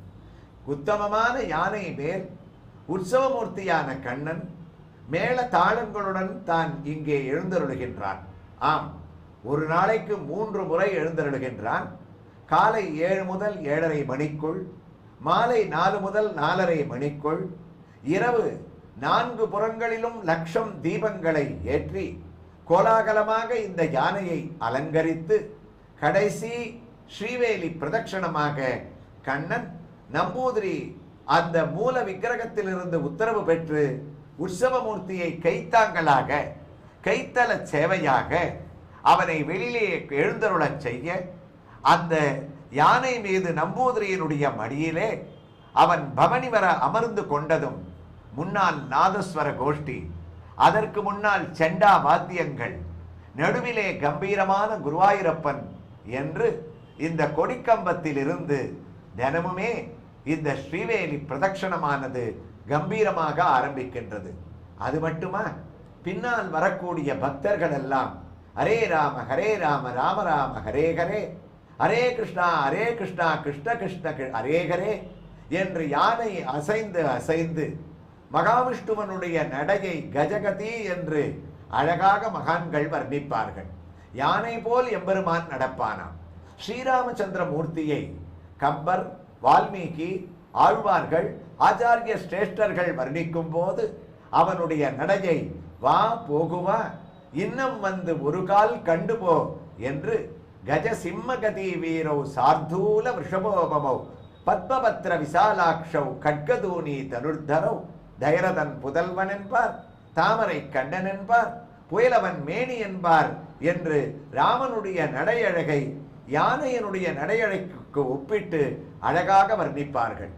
உத்தமமான யானை மேல் உற்சவமூர்த்தியான கண்ணன் மேல தாளங்களுடன் தான் இங்கே எழுந்தருளுகின்றான். ஆம், ஒரு நாளைக்கு 3 முறை எழுந்தருளுகின்றான். காலை 7 முதல் 7:30 மணிக்குள், மாலை 4 முதல் 4:30 மணிக்குள், இரவு 4 புறங்களிலும் லட்சம் தீபங்களை ஏற்றி கோலாகலமாக இந்த யானையை அலங்கரித்து கடைசி ஸ்ரீவேலி பிரதட்சணமாக கண்ணன் நம்பூதிரி அந்த மூல விக்கிரகத்திலிருந்து உத்தரவு பெற்று உற்சவமூர்த்தியை கைத்தாங்களாக, கைத்தல சேவையாக அவனை வெளியிலே எழுந்தருளச் செய்ய அந்த யானை மீது நம்பூதிரியினுடைய மடியிலே அவன் பவனி வர அமர்ந்து கொண்டதும் முன்னால் நாதஸ்வர கோஷ்டி, அதற்கு முன்னால் செண்டா வாத்தியங்கள், நடுவிலே கம்பீரமான குருவாயூரப்பன் என்று இந்த கொடிக்கம்பத்தில் இருந்து தினமுமே இந்த ஸ்ரீவேலி பிரதட்சணமானது கம்பீரமாக ஆரம்பிக்கின்றது. அது மட்டுமா, பின்னால் வரக்கூடிய பக்தர்கள் எல்லாம் ஹரே ராம ஹரே ராம ராம ராம ஹரே ஹரே, ஹரே கிருஷ்ணா கிருஷ்ண கிருஷ்ண ஹரே ஹரே என்று யானை அசைந்து அசைந்து மகாவிஷ்ணுவனுடைய நடையை கஜகதி என்று அழகாக மகான்கள் வர்ணிப்பார்கள். யானை போல் எம்பெருமான் நடப்பானாம். ஸ்ரீராமச்சந்திர மூர்த்தியை கம்பர், வால்மீகி, ஆழ்வார்கள், ஆச்சாரிய சிரேஷ்டர்கள் வர்ணிக்கும் போது அவனுடைய நடையை வா போகுவா, இன்னும் வந்து ஒரு கால் கண்டு போ என்று கஜ சிம்மகதி வீரோ சார்தூல விஷபோபமோ பத்மபத்ர விசாலாட்சௌ கட்கதூனி தனுர்தரோ தைரதன் புதல்வன் என்பார், தாமரை கண்ணன் என்பார், புயலவன் மேனி என்பார் என்று ராமனுடைய நடையழகை யானையனுடைய நடையழகுக்கு ஒப்பிட்டு அழகாக வர்ணிப்பார்கள்.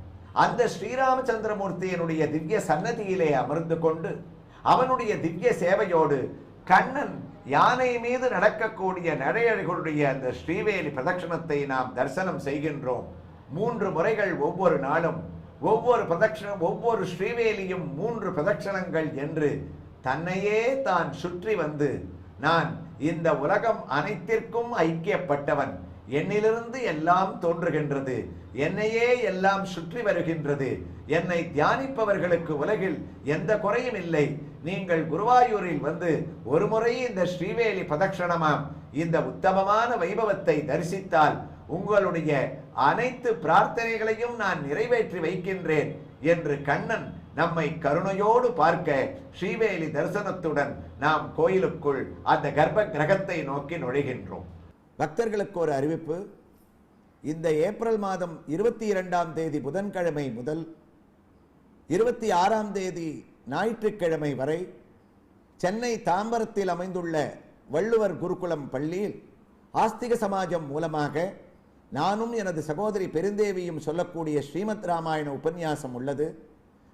அந்த ஸ்ரீராமச்சந்திரமூர்த்தியினுடைய திவ்ய சன்னதியிலே அமர்ந்து கொண்டு அவனுடைய திவ்ய சேவையோடு கண்ணன் யானை மீது நடக்கக்கூடிய நடையழகுடைய அந்த ஸ்ரீவேலி பிரதட்சணத்தை நாம் தரிசனம் செய்கின்றோம். 3 முறைகள் ஒவ்வொரு நாளும் ஒவ்வொரு பிரதட்சணம், ஒவ்வொரு ஸ்ரீவேலியும் 3 பிரதட்சணங்கள் என்று தன்னையே தான் சுற்றி வந்து, நான் இந்த உலகம் அனைத்திற்கும் ஐக்கியப்பட்டவன், என்னிலிருந்து எல்லாம் தோன்றுகின்றது, என்னையே எல்லாம் சுற்றி வருகின்றது, என்னை தியானிப்பவர்களுக்கு உலகில் எந்த குறையும் இல்லை, நீங்கள் குருவாயூரில் வந்து ஒரு முறை இந்த ஸ்ரீவேலி பிரதட்சணமாம் இந்த உத்தமமான வைபவத்தை தரிசித்தால் உங்களுடைய அனைத்து பிரார்த்தனைகளையும் நான் நிறைவேற்றி வைக்கின்றேன் என்று கண்ணன் நம்மை கருணையோடு பார்க்க ஸ்ரீவேலி தரிசனத்துடன் நாம் கோயிலுக்குள் அந்த கர்ப்ப கிரகத்தை நோக்கி நுழைகின்றோம். பக்தர்களுக்கு ஒரு அறிவிப்பு. இந்த ஏப்ரல் மாதம் 22ஆம் தேதி புதன்கிழமை முதல் 26ஆம் தேதி ஞாயிற்றுக்கிழமை வரை சென்னை தாம்பரத்தில் அமைந்துள்ள வள்ளுவர் குருகுலம் பள்ளியில் ஆஸ்திக சமாஜம் மூலமாக நானும் எனது சகோதரி பெருந்தேவியும் சொல்லக்கூடிய ஸ்ரீமத் ராமாயண உபன்யாசம் உள்ளது.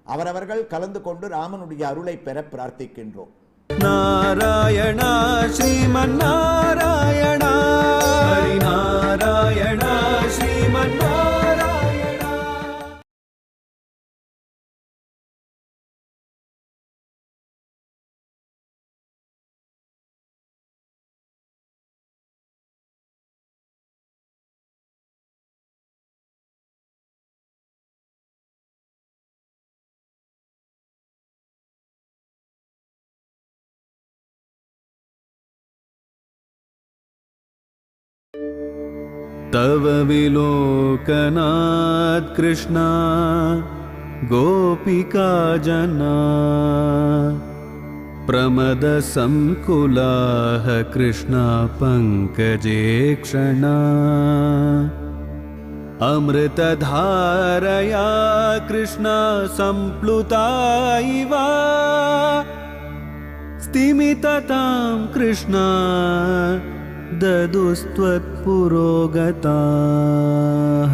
அவரவர்கள் கலந்து கொண்டு ராமனுடைய அருளை பெற பிரார்த்திக்கின்றோம். நாராயணா ஸ்ரீமன் நாராயணா, ஹரி நாராயணா ஸ்ரீமன் நாராயணா. तव विलोकनात् कृष्णा गोपिका जना, प्रमद संकुलाः कृष्णा पंकजे क्षणा, अमृतधारया कृष्णा संप्लुता इव, स्तिमिततां कृष्णा ददुस्त्वत्पुरोगताः.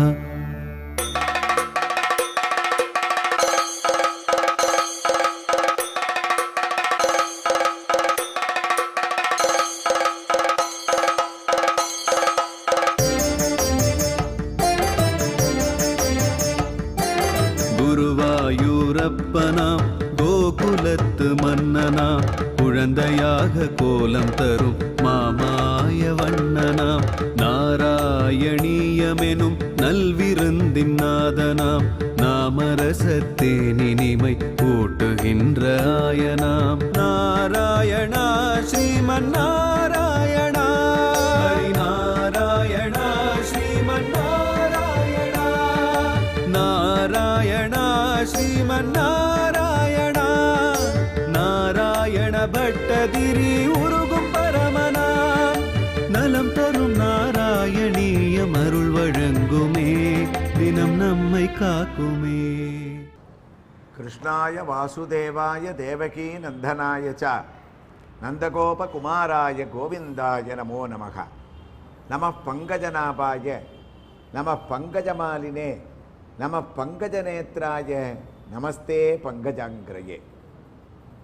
குருவாயூரப்பனாம் கோகுலத்து மன்னனாம், குழந்தையாக கோலம் தரும் மாமாய வண்ணனாம், நாராயணீயமெனும் நல்விருந்தின் நாதனாம், நாமரசத்தேனினிமை கூட்டுகின்ற ஆயனாம். நாராயணா ஸ்ரீமன் நாராயணா, ஹரி நாராயணா ஸ்ரீமன் நாராயணா, நாராயணா ஸ்ரீமன் நாராயணா, நாராயண பட்டதிரி உருகும் பரமனாம், நலம் தரும் நாராயணீயம் அருள் வழங்குமே, தினம் நம்மை காக்குமே. கிருஷ்ணாய வாசுதேவாய தேவகீ நந்தனாய ச நந்தகோப குமாராய கோவிந்தாய நமோ நமக. நம பங்கஜநாபாய நம பங்கஜமாலினே நம பங்கஜநேத்ராய நமஸ்தே பங்கஜாங்கிரயே.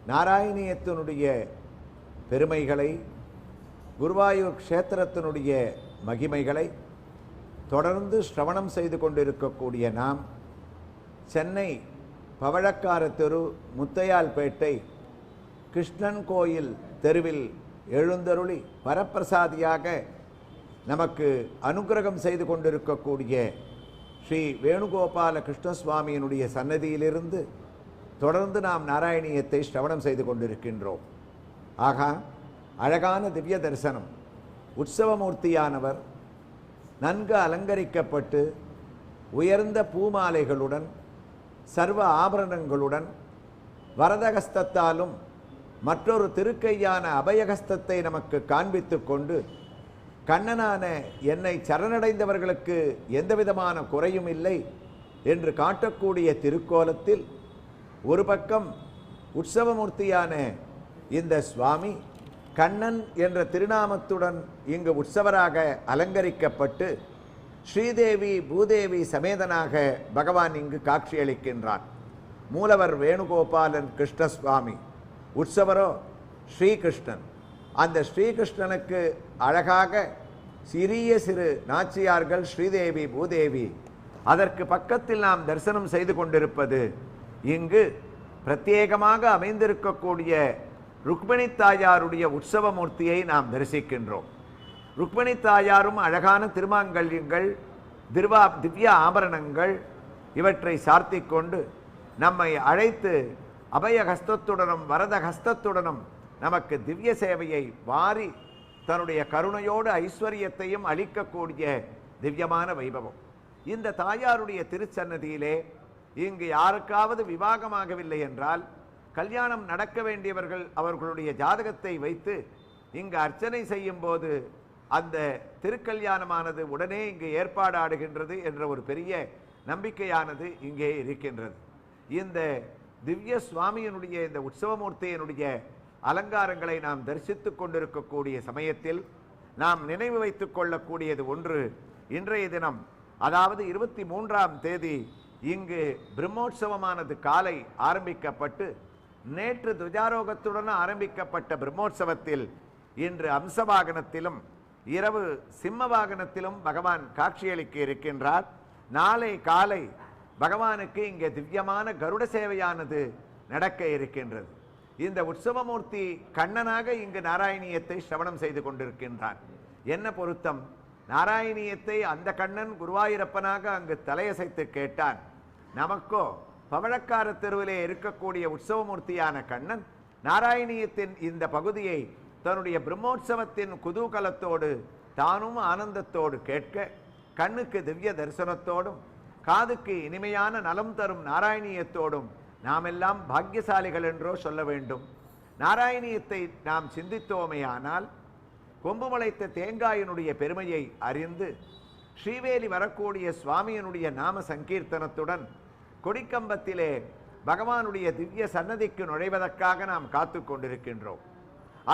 நாராயணியத்தினுடைய பெருமைகளை, குருவாயூர் க்ஷேத்திரத்தினுடைய மகிமைகளை தொடர்ந்து ஸ்ரவணம் செய்து கொண்டிருக்கக்கூடிய நாம் சென்னை பவழக்கார தெரு, முத்தையால்பேட்டை கிருஷ்ணன் கோயில் தெருவில் எழுந்தருளி வரப்பிரசாதியாக நமக்கு அனுக்கிரகம் செய்து கொண்டிருக்கக்கூடிய ஸ்ரீ வேணுகோபால கிருஷ்ணசுவாமியினுடைய சன்னதியிலிருந்து தொடர்ந்து நாம் நாராயணியத்தை ஸ்ரவணம் செய்து கொண்டிருக்கின்றோம். ஆகா, அழகான திவ்ய தரிசனம். உற்சவமூர்த்தியானவர் நன்கு அலங்கரிக்கப்பட்டு உயர்ந்த பூமாலைகளுடன் சர்வ ஆபரணங்களுடன் வரதகஸ்தத்தாலும் மற்றொரு திருக்கையான அபயகஸ்தத்தை நமக்கு காண்பித்து கொண்டு, கண்ணனான என்னை சரணடைந்தவர்களுக்கு எந்தவிதமான குறையும் இல்லை என்று காட்டக்கூடிய திருக்கோலத்தில் ஒரு பக்கம் உற்சவமூர்த்தியான இந்த சுவாமி கண்ணன் என்ற திருநாமத்துடன் இங்கு உற்சவராக அலங்கரிக்கப்பட்டு ஸ்ரீதேவி பூதேவி சமேதனாக பகவான் இங்கு காட்சியளிக்கின்றான். மூலவர் வேணுகோபாலன் கிருஷ்ணசுவாமி, உற்சவரோ ஸ்ரீகிருஷ்ணன். அந்த ஸ்ரீகிருஷ்ணனுக்கு அழகாக சிறிய சிறு நாச்சியார்கள் ஸ்ரீதேவி பூதேவி அதற்கு பக்கத்தில் நாம் தரிசனம் செய்து கொண்டிருப்பது இங்கு பிரத்யேகமாக அமைந்திருக்கக்கூடிய ருக்மிணி தாயாருடைய உற்சவ மூர்த்தியை நாம் தரிசிக்கின்றோம். ருக்மிணி தாயாரும் அழகான திருமாங்கல்யங்கள், திவ்ய ஆபரணங்கள் இவற்றை சார்த்தி கொண்டு நம்மை அழைத்து அபய ஹஸ்தத்துடனும் வரத ஹஸ்தத்துடனும் நமக்கு திவ்ய சேவையை வாரி தன்னுடைய கருணையோடு ஐஸ்வர்யத்தையும் அளிக்கக்கூடிய திவ்யமான வைபவம். இந்த தாயாருடைய திருச்சன்னதியிலே இங்கு யாருக்காவது விவாகமாகவில்லை என்றால் கல்யாணம் நடக்க வேண்டியவர்கள் அவர்களுடைய ஜாதகத்தை வைத்து இங்கு அர்ச்சனை செய்யும் போது அந்த திருக்கல்யாணமானது உடனே இங்கு ஏற்பாடாடுகின்றது என்ற ஒரு பெரிய நம்பிக்கையானது இங்கே இருக்கின்றது. இந்த திவ்ய சுவாமியினுடைய இந்த உற்சவமூர்த்தியினுடைய அலங்காரங்களை நாம் தரிசித்து கொண்டிருக்கக்கூடிய சமயத்தில் நாம் நினைவு வைத்துக் கொள்ளக்கூடியது ஒன்று. இன்றைய தினம் அதாவது 23ஆம் தேதி இங்கு பிரம்மோற்சவமானது காலை ஆரம்பிக்கப்பட்டு நேற்று துஜாரோகத்துடன் ஆரம்பிக்கப்பட்ட பிரம்மோற்சவத்தில் இன்று அம்சவாகனத்திலும் இரவு சிம்ம வாகனத்திலும் பகவான் காட்சியளிக்க இருக்கின்றார். நாளை காலை பகவானுக்கு இங்கே திவ்யமான கருட சேவையானது நடக்க இருக்கின்றது. இந்த உற்சவமூர்த்தி கண்ணனாக இங்கு நாராயணியத்தை சிரவணம் செய்து கொண்டிருக்கின்றான். என்ன பொருத்தம்? நாராயணியத்தை அந்த கண்ணன் குருவாயூரப்பனாக அங்கு தலையசைத்து கேட்டான். நமக்கோ பவழக்கார தெருவிலே இருக்கக்கூடிய உற்சவமூர்த்தியான கண்ணன் நாராயணியத்தின் இந்த பகுதியை தன்னுடைய பிரம்மோற்சவத்தின் குதூகலத்தோடு தானும் ஆனந்தத்தோடு கேட்க கண்ணுக்கு திவ்ய தரிசனத்தோடும் காதுக்கு இனிமையான நலம் தரும் நாராயணியத்தோடும் நாம் எல்லாம் பாக்கியசாலிகள் என்றோ சொல்ல வேண்டும். நாராயணியத்தை நாம் சிந்தித்தோமேயானால் கொம்பு முளைத்த தேங்காயினுடைய பெருமையை அறிந்து ஸ்ரீவேலி வரக்கூடிய சுவாமியினுடைய நாம சங்கீர்த்தனத்துடன் கொடிக்கம்பத்திலே பகவானுடைய திவ்ய சன்னதிக்கு நுழைவதற்காக நாம் காத்து கொண்டிருக்கின்றோம்.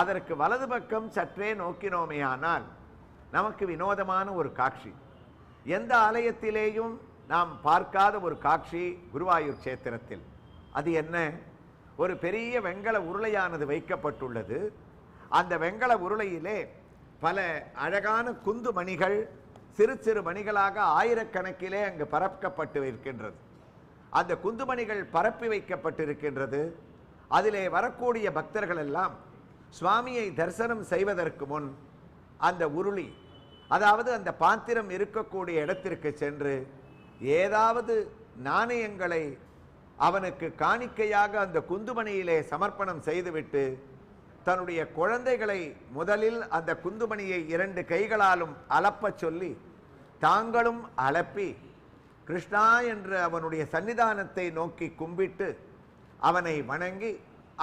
அதற்கு வலது பக்கம் சற்றே நோக்கினோமேயானால் நமக்கு வினோதமான ஒரு காட்சி, எந்த ஆலயத்திலேயும் நாம் பார்க்காத ஒரு காட்சி குருவாயூர் கஷேத்திரத்தில். அது என்ன? ஒரு பெரிய வெங்கல உருளையானது வைக்கப்பட்டுள்ளது. அந்த வெங்கல உருளையிலே பல அழகான குந்து மணிகள் சிறு சிறு மணிகளாக ஆயிரக்கணக்கிலே அங்கு பரப்பப்பட்டு இருக்கின்றது. அந்த குந்துமணிகள் பரப்பி வைக்கப்பட்டிருக்கின்றது. அதிலே வரக்கூடிய பக்தர்கள் எல்லாம் சுவாமியை தரிசனம் செய்வதற்கு முன் அந்த உருளி, அதாவது அந்த பாத்திரம் இருக்கக்கூடிய இடத்திற்கு சென்று ஏதாவது நாணயங்களை அவனுக்கு காணிக்கையாக அந்த குந்துமணியிலே சமர்ப்பணம் செய்துவிட்டு தன்னுடைய குழந்தைகளை முதலில் அந்த குந்துமணியை 2 கைகளாலும் அலப்பச் சொல்லி தாங்களும் அலப்பி கிருஷ்ணா என்று அவனுடைய சன்னிதானத்தை நோக்கி கும்பிட்டு அவனை வணங்கி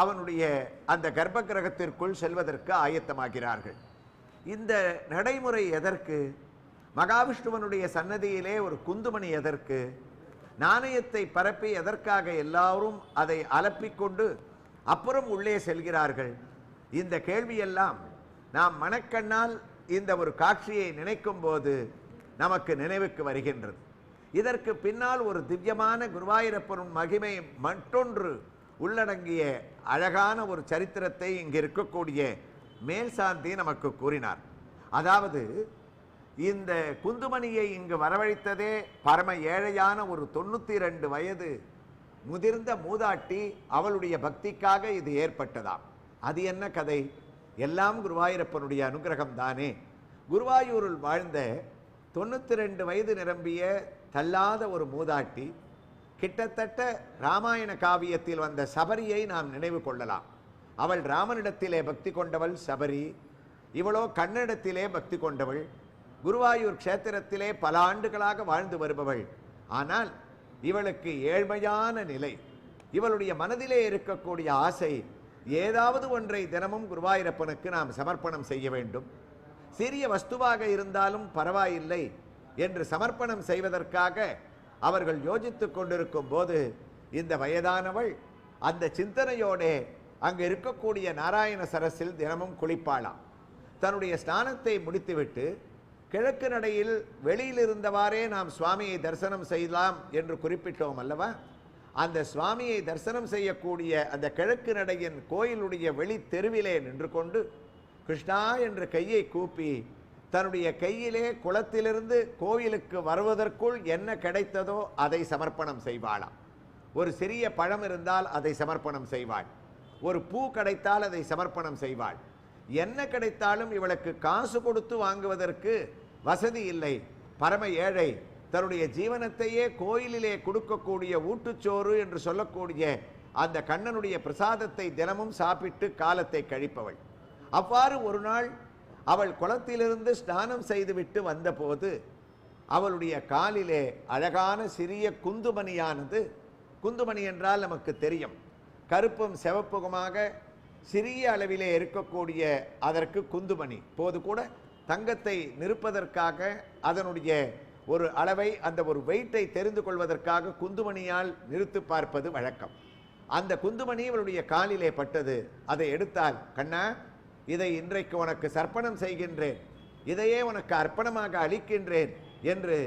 அவனுடைய அந்த கர்ப்ப கிரகத்திற்குள் செல்வதற்கு ஆயத்தமாகிறார்கள். இந்த நடைமுறை எதற்கு? மகாவிஷ்ணுவனுடைய சன்னதியிலே ஒரு குந்துமணி எதற்கு? நாணயத்தை பரப்பி எதற்காக எல்லாரும் அதை அலப்பிக்கொண்டு அப்புறம் உள்ளே செல்கிறார்கள்? இந்த கேள்வியெல்லாம் நாம் மனக்கண்ணால் இந்த ஒரு காட்சியை நினைக்கும் போது நமக்கு நினைவுக்கு வருகின்றது. இதற்கு பின்னால் ஒரு திவ்யமான குருவாயூரப்பனும் மகிமை மற்றொன்று உள்ளடங்கிய அழகான ஒரு சரித்திரத்தை இங்கு இருக்கக்கூடிய மேல் சாந்தி நமக்கு கூறினார். அதாவது இந்த குந்துமணியை இங்கு வரவழைத்ததே பரம ஏழையான ஒரு 92 வயது முதிர்ந்த மூதாட்டி, அவளுடைய பக்திக்காக இது ஏற்பட்டதாம். அது என்ன கதை? எல்லாம் குருவாயூரப்பனுடைய அனுகிரகம் தானே. குருவாயூரில் வாழ்ந்த 92 வயது நிரம்பிய தள்ளாத ஒரு மூதாட்டி, கிட்டத்தட்ட ராமாயண காவியத்தில் வந்த சபரியை நாம் நினைவு கொள்ளலாம். அவள் ராமனிடத்திலே பக்தி கொண்டவள் சபரி, இவளோ கண்ணனிடத்திலே பக்தி கொண்டவள். குருவாயூர் க்ஷேத்திரத்திலே பல ஆண்டுகளாக வாழ்ந்து வருபவள். ஆனால் இவளுக்கு ஏழ்மையான நிலை. இவளுடைய மனதிலே இருக்கக்கூடிய ஆசை, ஏதாவது ஒன்றை தினமும் குருவாயூரப்பனுக்கு நாம் சமர்ப்பணம் செய்ய வேண்டும், சிறிய வஸ்துவாக இருந்தாலும் பரவாயில்லை என்று சமர்ப்பணம் செய்வதற்காக அவர்கள் யோசித்துக் கொண்டிருக்கும் போது இந்த வயதானவள் அந்த சிந்தனையோடே அங்கு இருக்கக்கூடிய நாராயண சரஸில் தினமும் குளிப்பாளாம். தன்னுடைய ஸ்நானத்தை முடித்துவிட்டு கிழக்கு நடையில் வெளியில் இருந்தவாறே நாம் சுவாமியை தரிசனம் செய்யலாம் என்று குறிப்பிட்டோம் அல்லவா? அந்த சுவாமியை தரிசனம் செய்யக்கூடிய அந்த கிழக்கு நடையின் கோயிலுடைய வெளி தெருவிலே நின்று கொண்டு கிருஷ்ணா என்று கையை கூப்பி தன்னுடைய கையிலே குளத்திலிருந்து கோயிலுக்கு வருவதற்குள் என்ன கிடைத்ததோ அதை சமர்ப்பணம் செய்வாளாம். ஒரு சிறிய பழம் இருந்தால் அதை சமர்ப்பணம் செய்வாள். ஒரு பூ கிடைத்தால் அதை சமர்ப்பணம் செய்வாள். என்ன கிடைத்தாலும் இவளுக்கு காசு கொடுத்து வாங்குவதற்கு வசதி இல்லை. பரம ஏழை, தன்னுடைய ஜீவனத்தையே கோயிலிலே கொடுக்கக்கூடிய ஊட்டுச்சோறு என்று சொல்லக்கூடிய அந்த கண்ணனுடைய பிரசாதத்தை தினமும் சாப்பிட்டு காலத்தை கழிப்பவள். அவ்வாறு ஒரு நாள் அவள் குளத்திலிருந்து ஸ்நானம் செய்துவிட்டு வந்தபோது அவளுடைய காலிலே அழகான சிறிய குந்துமணியானது, குந்துமணி என்றால் நமக்கு தெரியும், கருப்பும் சிவப்புமாக சிறிய அளவிலே இருக்கக்கூடிய அதற்கு குந்துமணி. போது கூட தங்கத்தை நிறுப்பதற்காக அதனுடைய ஒரு அளவை, அந்த ஒரு வெயிட்டை தெரிந்து கொள்வதற்காக குந்துமணியால் நிறுத்து பார்ப்பது வழக்கம். அந்த குந்துமணி இவளுடைய காலிலே பட்டது. அதை எடுத்தால், கண்ணா, இதை இன்றைக்கு உனக்கு சர்ப்பணம் செய்கின்றேன், இதையே உனக்கு அர்ப்பணமாக அளிக்கின்றேன் என்று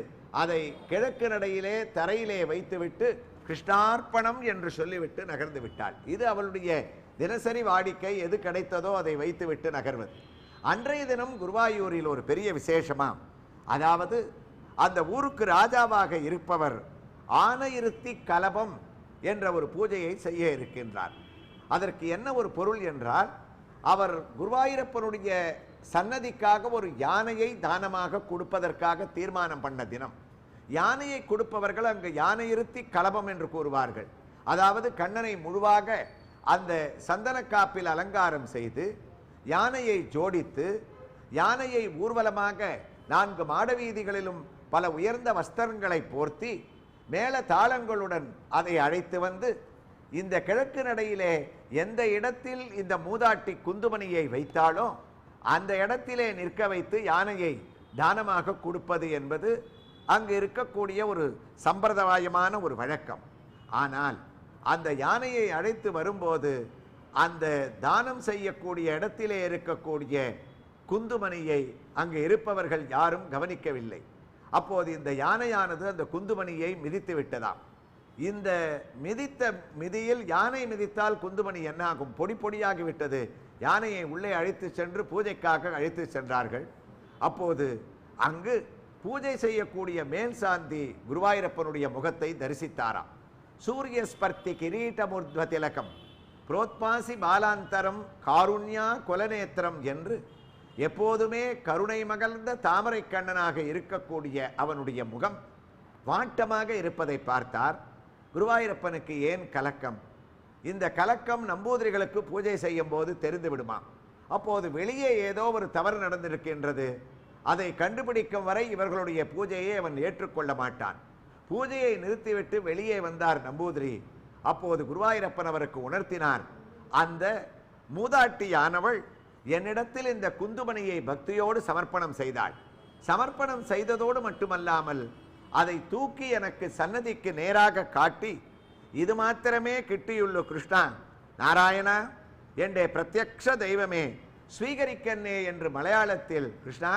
அதை கிழக்கு நடையிலே தரையிலே வைத்துவிட்டு கிருஷ்ணார்ப்பணம் என்று சொல்லிவிட்டு நகர்ந்து விட்டாள். இது அவளுடைய தினசரி வாடிக்கை. எது கிடைத்ததோ அதை வைத்துவிட்டு நகர்வது. அன்றைய தினம் குருவாயூரில் ஒரு பெரிய விசேஷமாம். அதாவது அந்த ஊருக்கு ராஜாவாக இருப்பவர் ஆனையிருத்தி கலபம் என்ற ஒரு பூஜையை செய்ய இருக்கின்றார். அதற்கு என்ன ஒரு பொருள் என்றால், அவர் குருவாயூரப்பனுடைய சன்னதிக்காக ஒரு யானையை தானமாக கொடுப்பதற்காக தீர்மானம் பண்ண தினம். யானையை கொடுப்பவர்கள் அங்கு யானையிருத்தி கலபம் என்று கூறுவார்கள். அதாவது கண்ணனை முழுவாக அந்த சந்தனக்காப்பில் அலங்காரம் செய்து யானையை ஜோடித்து யானையை ஊர்வலமாக 4 மாடவீதிகளிலும் பல உயர்ந்த வஸ்திரங்களை போர்த்தி மேல தாளங்களுடன் அதை அழைத்து வந்து இந்த கிழக்கு நடையிலே எந்த இடத்தில் இந்த மூதாட்டி குந்துமணியை வைத்தாலோ அந்த இடத்திலே நிற்க வைத்து யானையை தானமாக கொடுப்பது என்பது அங்கு இருக்கக்கூடிய ஒரு சம்பிரதாயமான ஒரு வழக்கம். ஆனால் அந்த யானையை அழைத்து வரும்போது அந்த தானம் செய்யக்கூடிய இடத்திலே இருக்கக்கூடிய குந்துமணியை அங்கு இருப்பவர்கள் யாரும் கவனிக்கவில்லை. அப்போது இந்த யானையானது அந்த குந்துமணியை மிதித்து விட்டதாம். இந்த மிதித்த மிதியில் யானை மிதித்தால் குந்துமணி என்னாகும்? பொடி பொடியாகிவிட்டது. யானையை உள்ளே அழைத்து சென்று பூஜைக்காக அழைத்து சென்றார்கள். அப்போது அங்கு பூஜை செய்யக்கூடிய மேல் சாந்தி குருவாயூரப்பனுடைய முகத்தை தரிசித்தாராம். சூரிய ஸ்பர்த்தி கிரீட்டமுர்த்வ திலகம் புரோத்பாசி பாலாந்தரம் காருண்யா குலநேத்திரம் என்று எப்போதுமே கருணை மகழ்ந்த தாமரை கண்ணனாக இருக்கக்கூடிய அவனுடைய முகம் வாட்டமாக இருப்பதை பார்த்தார். குருவாயூரப்பனுக்கு ஏன் கலக்கம்? இந்த கலக்கம் நம்பூதிரிகளுக்கு பூஜை செய்யும் போது தெரிந்து விடுமா? அப்போது வெளியே ஏதோ ஒரு தவறு நடந்திருக்கின்றது. அதை கண்டுபிடிக்கும் வரை இவர்களுடைய பூஜையை அவன் ஏற்றுக்கொள்ள மாட்டான். பூஜையை நிறுத்திவிட்டு வெளியே வந்தார் நம்பூதிரி. அப்போது குருவாயூரப்பன் அவருக்கு உணர்த்தினார், அந்த மூதாட்டியானவள் என்னிடத்தில் இந்த குந்துமணியை பக்தியோடு சமர்ப்பணம் செய்தாள். சமர்ப்பணம் செய்ததோடு மட்டுமல்லாமல் அதை தூக்கி எனக்கு சன்னதிக்கு நேராக காட்டி, இது மாத்திரமே கிட்டியுள்ளு கிருஷ்ணா, நாராயணா என்ற பிரத்யக்ஷ தெய்வமே ஸ்வீகரிக்கன்னே என்று மலையாளத்தில், கிருஷ்ணா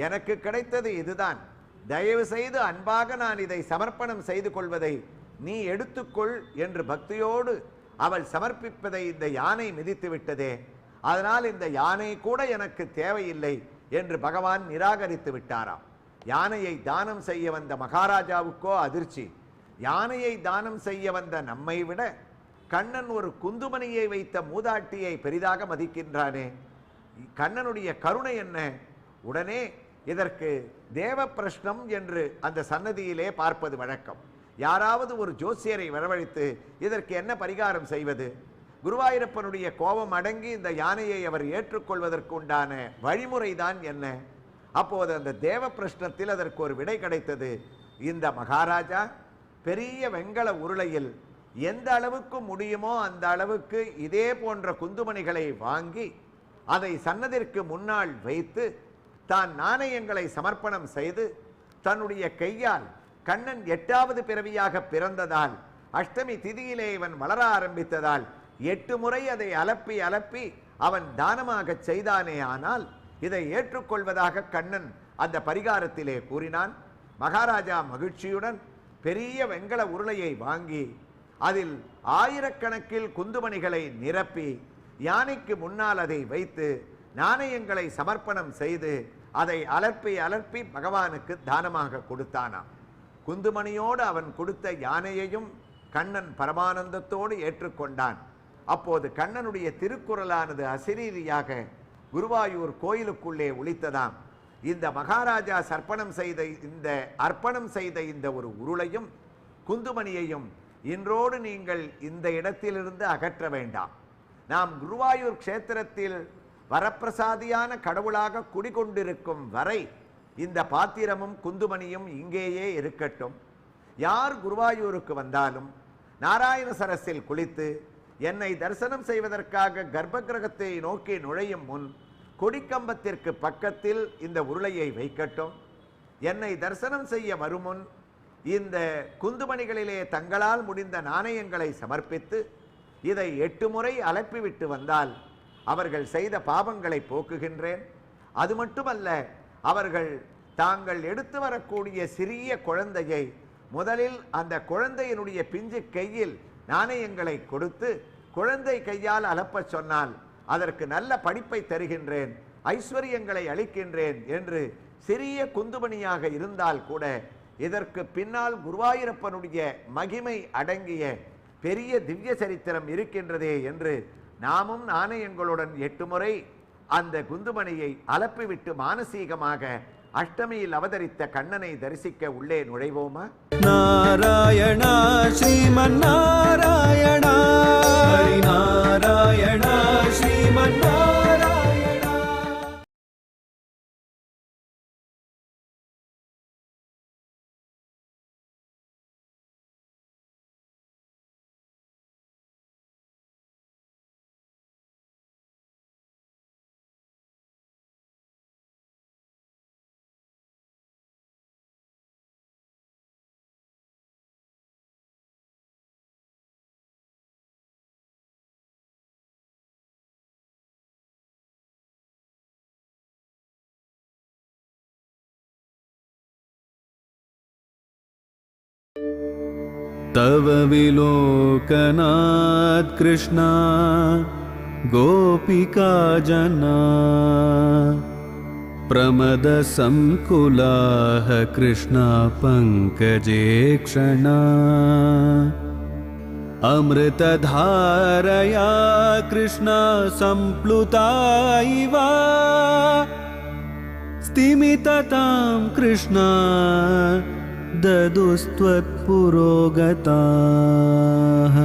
எனக்கு கிடைத்தது இதுதான், தயவு செய்து அன்பாக நான் இதை சமர்ப்பணம் செய்து கொள்வதை நீ எடுத்துக்கொள் என்று பக்தியோடு அவள் சமர்ப்பிப்பதை இந்த யானை மிதித்து விட்டதே, அதனால் இந்த யானை கூட எனக்கு தேவையில்லை என்று பகவான் நிராகரித்து விட்டாராம். யானையை தானம் செய்ய வந்த மகாராஜாவுக்கோ அதிர்ச்சி. யானையை தானம் செய்ய வந்த நம்மை விட கண்ணன் ஒரு குந்துமணியை வைத்த மூதாட்டியை பெரிதாக மதிக்கின்றானே, கண்ணனுடைய கருணை என்ன? உடனே இதற்கு தேவ பிரஷ்னம் என்று அந்த சன்னதியிலே பார்ப்பது வழக்கம். யாராவது ஒரு ஜோசியரை வரவழைத்து இதற்கு என்ன பரிகாரம் செய்வது? குருவாயூரப்பனுடைய கோபம் அடங்கி இந்த யானையை அவர் ஏற்றுக்கொள்வதற்கு உண்டான வழிமுறைதான் என்ன? அப்போது அந்த தேவ பிரஷ்னத்தில் அதற்கு ஒரு விடை கிடைத்தது. இந்த மகாராஜா பெரிய வெண்கல உருளையில் எந்த அளவுக்கு முடியுமோ அந்த அளவுக்கு இதே போன்ற குந்துமணிகளை வாங்கி அதை சன்னதிற்கு முன்னால் வைத்து தான் நாணயங்களை சமர்ப்பணம் செய்து தன்னுடைய கையால், கண்ணன் 8வது பிறவியாக பிறந்ததால் அஷ்டமி திதியிலே இவன் வளர ஆரம்பித்ததால் 8 முறை அதை அலப்பி அலப்பி அவன் தானமாக செய்தானே. ஆனால் இதை ஏற்றுக்கொள்வதாக கண்ணன் அந்த பரிகாரத்திலே கூறினான். மகாராஜா மகிழ்ச்சியுடன் பெரிய வெண்கல உருளையை வாங்கி அதில் ஆயிரக்கணக்கில் குந்துமணிகளை நிரப்பி யானைக்கு முன்னால் அதை வைத்து நாணயங்களை சமர்ப்பணம் செய்து அதை அலர்ப்பி அலர்ப்பி பகவானுக்கு தானமாக கொடுத்தானாம். குந்துமணியோடு அவன் கொடுத்த யானையையும் கண்ணன் பரமானந்தத்தோடு ஏற்றுக்கொண்டான். அப்போது கண்ணனுடைய திருக்குறளானது அசிரீரியாக குருவாயூர் கோயிலுக்குள்ளே ஒலித்ததாம். இந்த மகாராஜா அர்ப்பணம் செய்த இந்த ஒரு உருளையும் குந்துமணியையும் இன்றோடு நீங்கள் இந்த இடத்திலிருந்து அகற்ற வேண்டாம். நாம் குருவாயூர் க்ஷேத்திரத்தில் வரப்பிரசாதியான கடவுளாக குடிகொண்டிருக்கும் வரை இந்த பாத்திரமும் குந்துமணியும் இங்கேயே இருக்கட்டும். யார் குருவாயூருக்கு வந்தாலும் நாராயண சரஸில் குளித்து என்னை தரிசனம் செய்வதற்காக கர்ப்ப கிரகத்தை நோக்கி நுழையும் முன் கொடிக்கம்பத்திற்கு பக்கத்தில் இந்த உருளையை வைக்கட்டும். என்னை தரிசனம் செய்ய வருமுன் இந்த குந்துமணிகளிலே தங்களால் முடிந்த நாணயங்களை சமர்ப்பித்து இதை 8 முறை அலப்பிவிட்டு வந்தால் அவர்கள் செய்த பாவங்களை போக்குகின்றேன். அது மட்டுமல்ல, அவர்கள் தாங்கள் எடுத்து வரக்கூடிய சிறிய குழந்தையை முதலில் அந்த குழந்தையினுடைய பிஞ்சு கையில் நாணயங்களை கொடுத்து குழந்தை கையால் அலப்பச் சொன்னால் அதற்கு நல்ல படிப்பை தருகின்றேன், ஐஸ்வர்யங்களை அளிக்கின்றேன் என்று சிறிய குந்துமணியாக இருந்தால் கூட இதற்கு பின்னால் குருவாயூரப்பனுடைய மகிமை அடங்கிய பெரிய திவ்ய சரித்திரம் இருக்கின்றதே என்று நாமும் நாணயங்களுடன் 8 முறை அந்த குந்துமணியை அலப்பிவிட்டு மானசீகமாக அஷ்டமியில் அவதரித்த கண்ணனை தரிசிக்க உள்ளே நுழைவோமா? நாராயணா ஸ்ரீமன் நாராயணா, ஹரி நாராயணா ஸ்ரீமன் நாராயணா. तव विलोकनात् कृष्णा गोपिका जना प्रमदसंकुलाः कृष्णा पङ्कजे क्षणा अमृतधारया कृष्णा सम्प्लुता इव स्तिमिततां कृष्णा ददुस्त्वत्पुरोगताः.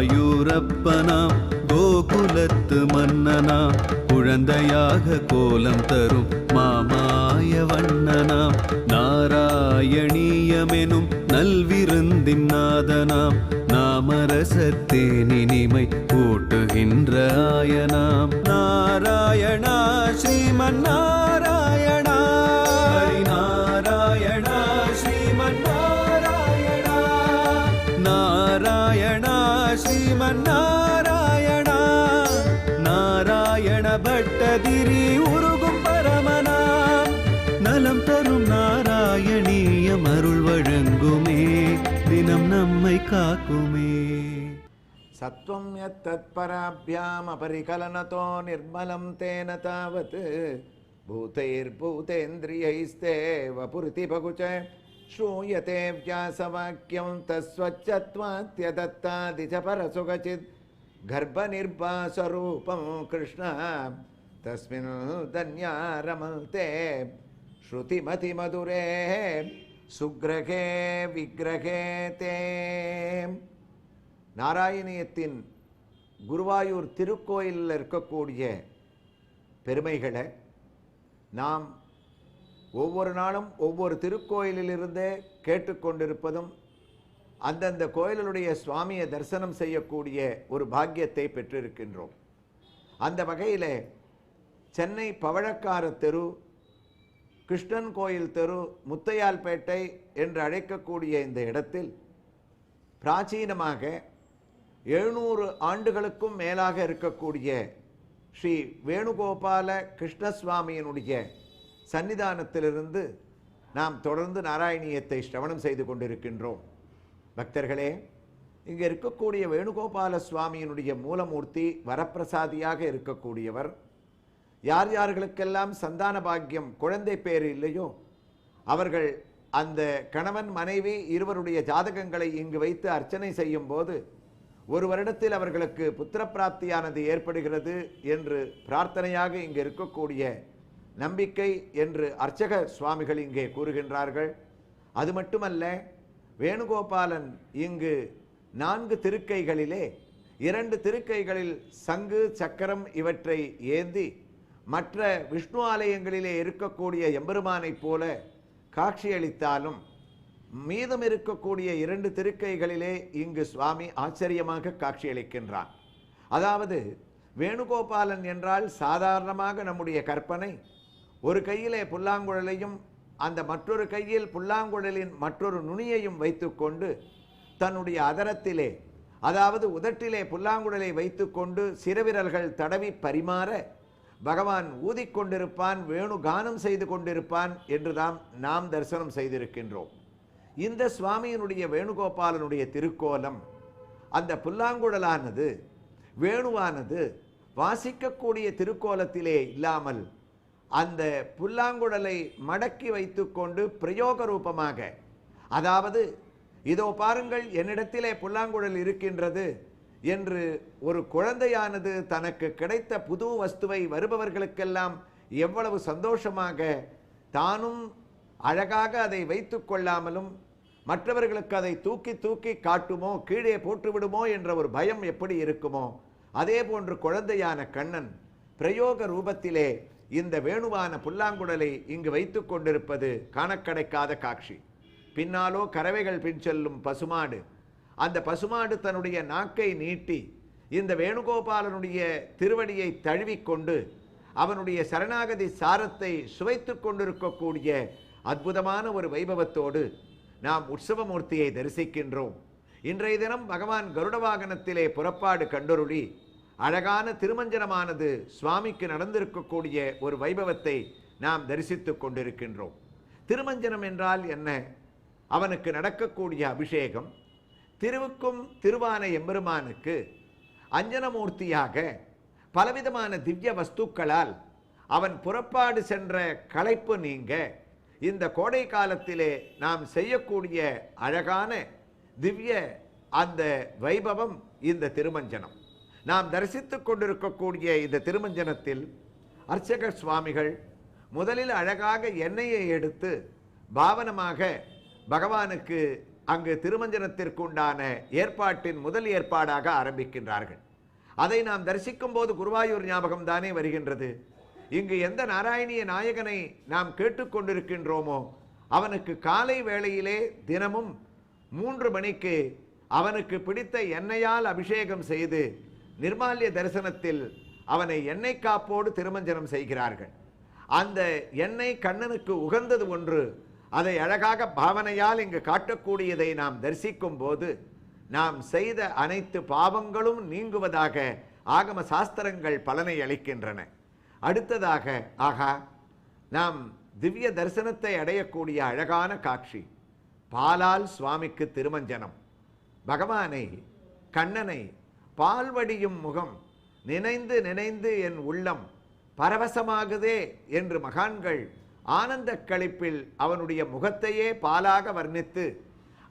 குருவாயூரப்பனாம் கோகுலத்து மன்னனாம் குழந்தையாக கோலம் தரும் மாமாய வண்ணனாம் நாராயணீயமெனும் நல்விருந்தின் நாதனாம் நாமரசத்தேனினிமை கூட்டுகின்ற ஆயனாம் நாராயணா ஸ்ரீமன் நாராயணா, ஹரி நாராயணா ஸ்ரீமன் நாராயணா, நாராயணா ஸ்ரீமன் நாராயணா. நாராயண பட்டதிரி உருகும் பரமனாம் நலம் தரும் நாராயணீயம் அருள் வழங்குமே, தினம் நம்மை காக்குமே. சத்வம் யத் தத்பராப்யாம் அபரிகலனதோ நிர்மலம் தேன தாவத் பூதைர்பூதேந்திரியைஸ்தேவ புருதிபகுச்ச ஸ்ரூயதே வியாசவாக்கியம் தஸ்வச்சத்வாத்யதத்தாதிச பரசுகசித் கர்ப்பநிர்பாசரூபம் கிருஷ்ண தஸ்மின் தன்யா ரமல்தே ஸ்ருதிமதி மதுரே சுக்ரகே விக்ரகே தே. நாராயணியத்தின் குருவாயூர் திருக்கோயிலில் இருக்கக்கூடிய பெருமைகளை நாம் ஒவ்வொரு நாளும் ஒவ்வொரு திருக்கோயிலிலிருந்தே கேட்டுக்கொண்டிருப்பதும் அந்தந்த கோயிலுடைய சுவாமியை தரிசனம் செய்யக்கூடிய ஒரு பாக்கியத்தை பெற்றிருக்கின்றோம். அந்த வகையில் சென்னை பவழக்கார தெரு, கிருஷ்ணன் கோயில் தெரு, முத்தையால்பேட்டை என்று அழைக்கக்கூடிய இந்த இடத்தில் பிராச்சீனமாக 700 ஆண்டுகளுக்கும் மேலாக இருக்கக்கூடிய ஸ்ரீ வேணுகோபால கிருஷ்ணசுவாமியினுடைய சன்னிதானத்திலிருந்து நாம் தொடர்ந்து நாராயணியத்தை ஸ்ரவணம் செய்து கொண்டிருக்கின்றோம். பக்தர்களே, இங்கே இருக்கக்கூடிய வேணுகோபால சுவாமியினுடைய மூலமூர்த்தி வரப்பிரசாதியாக இருக்கக்கூடியவர். யார் யார்களுக்கெல்லாம் சந்தான பாக்கியம், குழந்தை பேர் இல்லையோ அவர்கள் அந்த கணவன் மனைவி இருவருடைய ஜாதகங்களை இங்கு வைத்து அர்ச்சனை செய்யும் போது ஒரு வருடத்தில் அவர்களுக்கு புத்திரப்பிராப்தியானது ஏற்படுகிறது என்று பிரார்த்தனையாக இங்கு இருக்கக்கூடிய நம்பிக்கை என்று அர்ச்சக சுவாமிகள் இங்கே கூறுகின்றார்கள். அது மட்டுமல்ல, வேணுகோபாலன் இங்கு 4 திருக்கைகளிலே 2 திருக்கைகளில் சங்கு சக்கரம் இவற்றை ஏந்தி மற்ற விஷ்ணு ஆலயங்களிலே இருக்கக்கூடிய எம்பெருமானைப் போல காட்சியளித்தாலும் மீதம் இருக்கக்கூடிய 2 திருக்கைகளிலே இங்கு சுவாமி ஆச்சரியமாக காட்சியளிக்கின்றான். அதாவது வேணுகோபாலன் என்றால் சாதாரணமாக நம்முடைய கற்பனை ஒரு கையிலே புல்லாங்குழலையும் அந்த மற்றொரு கையில் புல்லாங்குழலின் மற்றொரு நுனியையும் வைத்துக்கொண்டு தன்னுடைய அதரத்திலே, அதாவது உதட்டிலே புல்லாங்குழலை வைத்துக்கொண்டு சிறவிரல்கள் தடவி பரிமாற பகவான் ஊதிக்கொண்டிருப்பான், வேணு கானம் செய்து கொண்டிருப்பான் என்றுதான் நாம் தரிசனம் செய்திருக்கின்றோம். இந்த சுவாமியினுடைய வேணுகோபாலனுடைய திருக்கோலம், அந்த புல்லாங்குழலானது வேணுவானது வாசிக்கக்கூடிய திருக்கோலத்திலே இல்லாமல் அந்த புல்லாங்குழலை மடக்கி வைத்துக்கொண்டு பிரயோக ரூபமாக, அதாவது இதோ பாருங்கள் என்னிடத்திலே புல்லாங்குழல் இருக்கின்றது என்று ஒரு குழந்தையானது தனக்கு கிடைத்த புது வஸ்துவை வருபவர்களுக்கெல்லாம் எவ்வளவு சந்தோஷமாக தானும் அழகாக அதை வைத்து கொள்ளாமலும் மற்றவர்களுக்கு அதை தூக்கி தூக்கி காட்டுமோ, கீழே போட்டுவிடுமோ என்ற ஒரு பயம் எப்படி இருக்குமோ, அதே போன்று குழந்தையான கண்ணன் பிரயோக ரூபத்திலே இந்த வேணுவான புல்லாங்குழலை இங்கு வைத்து கொண்டிருப்பது காணக்கடைக்காத காட்சி. பின்னாலோ கறவைகள் பின் செல்லும் பசுமாடு, அந்த பசுமாடு தன்னுடைய நாக்கை நீட்டி இந்த வேணுகோபாலனுடைய திருவடியை தழுவிக்கொண்டு அவனுடைய சரணாகதி சாரத்தை சுவைத்து கொண்டிருக்கக்கூடிய அற்புதமான ஒரு வைபவத்தோடு நாம் உற்சவமூர்த்தியை தரிசிக்கின்றோம். இன்றைய தினம் பகவான் கருட வாகனத்திலே புறப்பாடு கண்டொருளி அழகான திருமஞ்சனமானது சுவாமிக்கு நடந்திருக்கக்கூடிய ஒரு வைபவத்தை நாம் தரிசித்து கொண்டிருக்கின்றோம். திருமஞ்சனம் என்றால் என்ன? அவனுக்கு நடக்கக்கூடிய அபிஷேகம். திருவுக்கும் திருவான எம்பெருமானுக்கு அஞ்சனமூர்த்தியாக பலவிதமான திவ்ய வஸ்துக்களால் அவன் புறப்பாடு சென்ற களைப்பு நீங்க இந்த கோடை காலத்திலே நாம் செய்யக்கூடிய அழகான திவ்ய அந்த வைபவம் இந்த திருமஞ்சனம். நாம் தரிசித்துக் கொண்டிருக்கக்கூடிய இந்த திருமஞ்சனத்தில் அர்ச்சக சுவாமிகள் முதலில் அழகாக எண்ணெயை எடுத்து பாவனமாக பகவானுக்கு அங்கு திருமஞ்சனத்திற்குண்டான ஏற்பாட்டின் முதல் ஏற்பாடாக ஆரம்பிக்கின்றார்கள். அதை நாம் தரிசிக்கும் போது குருவாயூர் ஞாபகம் தானே வருகின்றது. இங்கு எந்த நாராயணிய நாயகனை நாம் கேட்டுக்கொண்டிருக்கின்றோமோ அவனுக்கு காலை வேளையிலே தினமும் 3 மணிக்கு அவனுக்கு பிடித்த எண்ணெயால் அபிஷேகம் செய்து நிர்மால்ய தரிசனத்தில் அவனை எண்ணெய் காப்போடு திருமஞ்சனம் செய்கிறார்கள். அந்த எண்ணெய் கண்ணனுக்கு உகந்தது ஒன்று. அதை அழகாக பாவனையால் இங்கு காட்டக்கூடியதை நாம் தரிசிக்கும் போது நாம் செய்த அனைத்து பாவங்களும் நீங்குவதாக ஆகம சாஸ்திரங்கள் பலனை அளிக்கின்றன. அடுத்ததாக ஆகா, நாம் திவ்ய தரிசனத்தை அடையக்கூடிய அழகான காட்சி பாலால் சுவாமிக்கு திருமஞ்சனம். பகவானை, கண்ணனை பால்வடியும் முகம் நினைந்து நினைந்து என் உள்ளம் பரவசமாகுதே என்று மகான்கள் ஆனந்த களிப்பில் அவனுடைய முகத்தையே பாலாக வர்ணித்து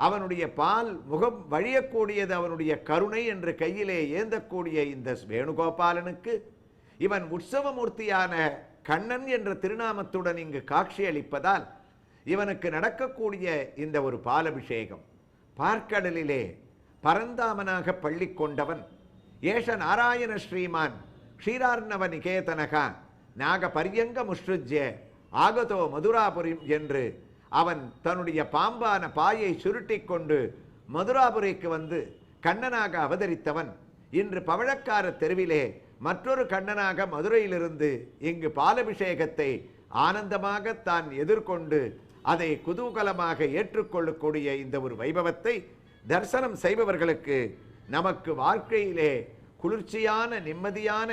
அவனுடைய பால் முகம் வழியக்கூடியது அவனுடைய கருணை என்று கையிலே ஏந்தக்கூடிய இந்த வேணுகோபாலனுக்கு இவன் உற்சவமூர்த்தியான கண்ணன் என்ற திருநாமத்துடன் இங்கு காட்சியளிப்பதால் இவனுக்கு நடக்கக்கூடிய இந்த ஒரு பாலபிஷேகம். பார்க்கடலிலே பரந்தாமனாக பள்ளி கொண்டவன் ஏஷ நாராயண ஸ்ரீமான் க்ஷீரார்ணவ நிகேதனகா நாக பரியங்க முஷ்ருஜ்ய ஆகதோ மதுராபுரி என்று அவன் தன்னுடைய பாம்பான பாயை சுருட்டி கொண்டு மதுராபுரிக்கு வந்து கண்ணனாக அவதரித்தவன் இன்று பவழக்கார தெருவிலே மற்றொரு கண்ணனாக மதுரையிலிருந்து இங்கு பாலபிஷேகத்தை ஆனந்தமாக தான் எதிர்கொண்டு அதை குதூகலமாக ஏற்றுக்கொள்ளக்கூடிய இந்த ஒரு வைபவத்தை தரிசனம் செய்பவர்களுக்கு நமக்கு வாழ்க்கையிலே குளிர்ச்சியான நிம்மதியான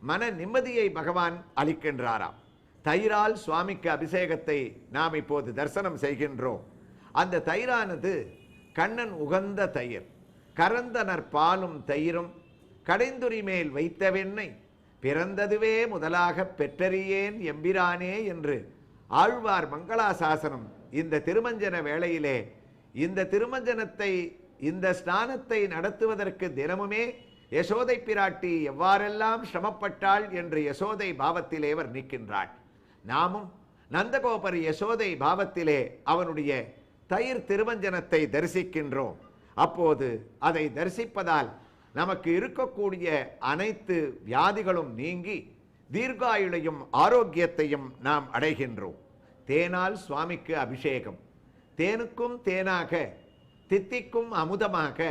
மன நிம்மதியை பகவான் அளிக்கின்றாராம். தயிரால் சுவாமிக்கு அபிஷேகத்தை நாம் இப்போது தரிசனம் செய்கின்றோம். அந்த தயிரானது கண்ணன் உகந்த தயிர். கரந்தனர் பாலும் தயிரும் கடைந்துரி மேல் வைத்த வெண்ணெய் பிறந்ததுவே முதலாக பெற்றறியேன் எம்பிரானே என்று ஆழ்வார் மங்களாசாசனம் இந்த திருமஞ்சன வேளையிலே இந்த திருமஞ்சனத்தை இந்த ஸ்நானத்தை நடத்துவதற்கு தினமுமே யசோதை பிராட்டி எவ்வாறெல்லாம் சிரமப்பட்டாள் என்று யசோதை பாவத்திலே வர்ணிக்கின்றாள். நாமும் நந்தகோபர் யசோதை பாவத்திலே அவனுடைய தயிர் திருமஞ்சனத்தை தரிசிக்கின்றோம். அப்போது அதை தரிசிப்பதால் நமக்கு இருக்கக்கூடிய அனைத்து வியாதிகளும் நீங்கி தீர்காயுளையும் ஆரோக்கியத்தையும் நாம் அடைகின்றோம். தேனால் சுவாமிக்கு அபிஷேகம். தேனுக்கும் தேனாக தித்திக்கும் அமுதமாக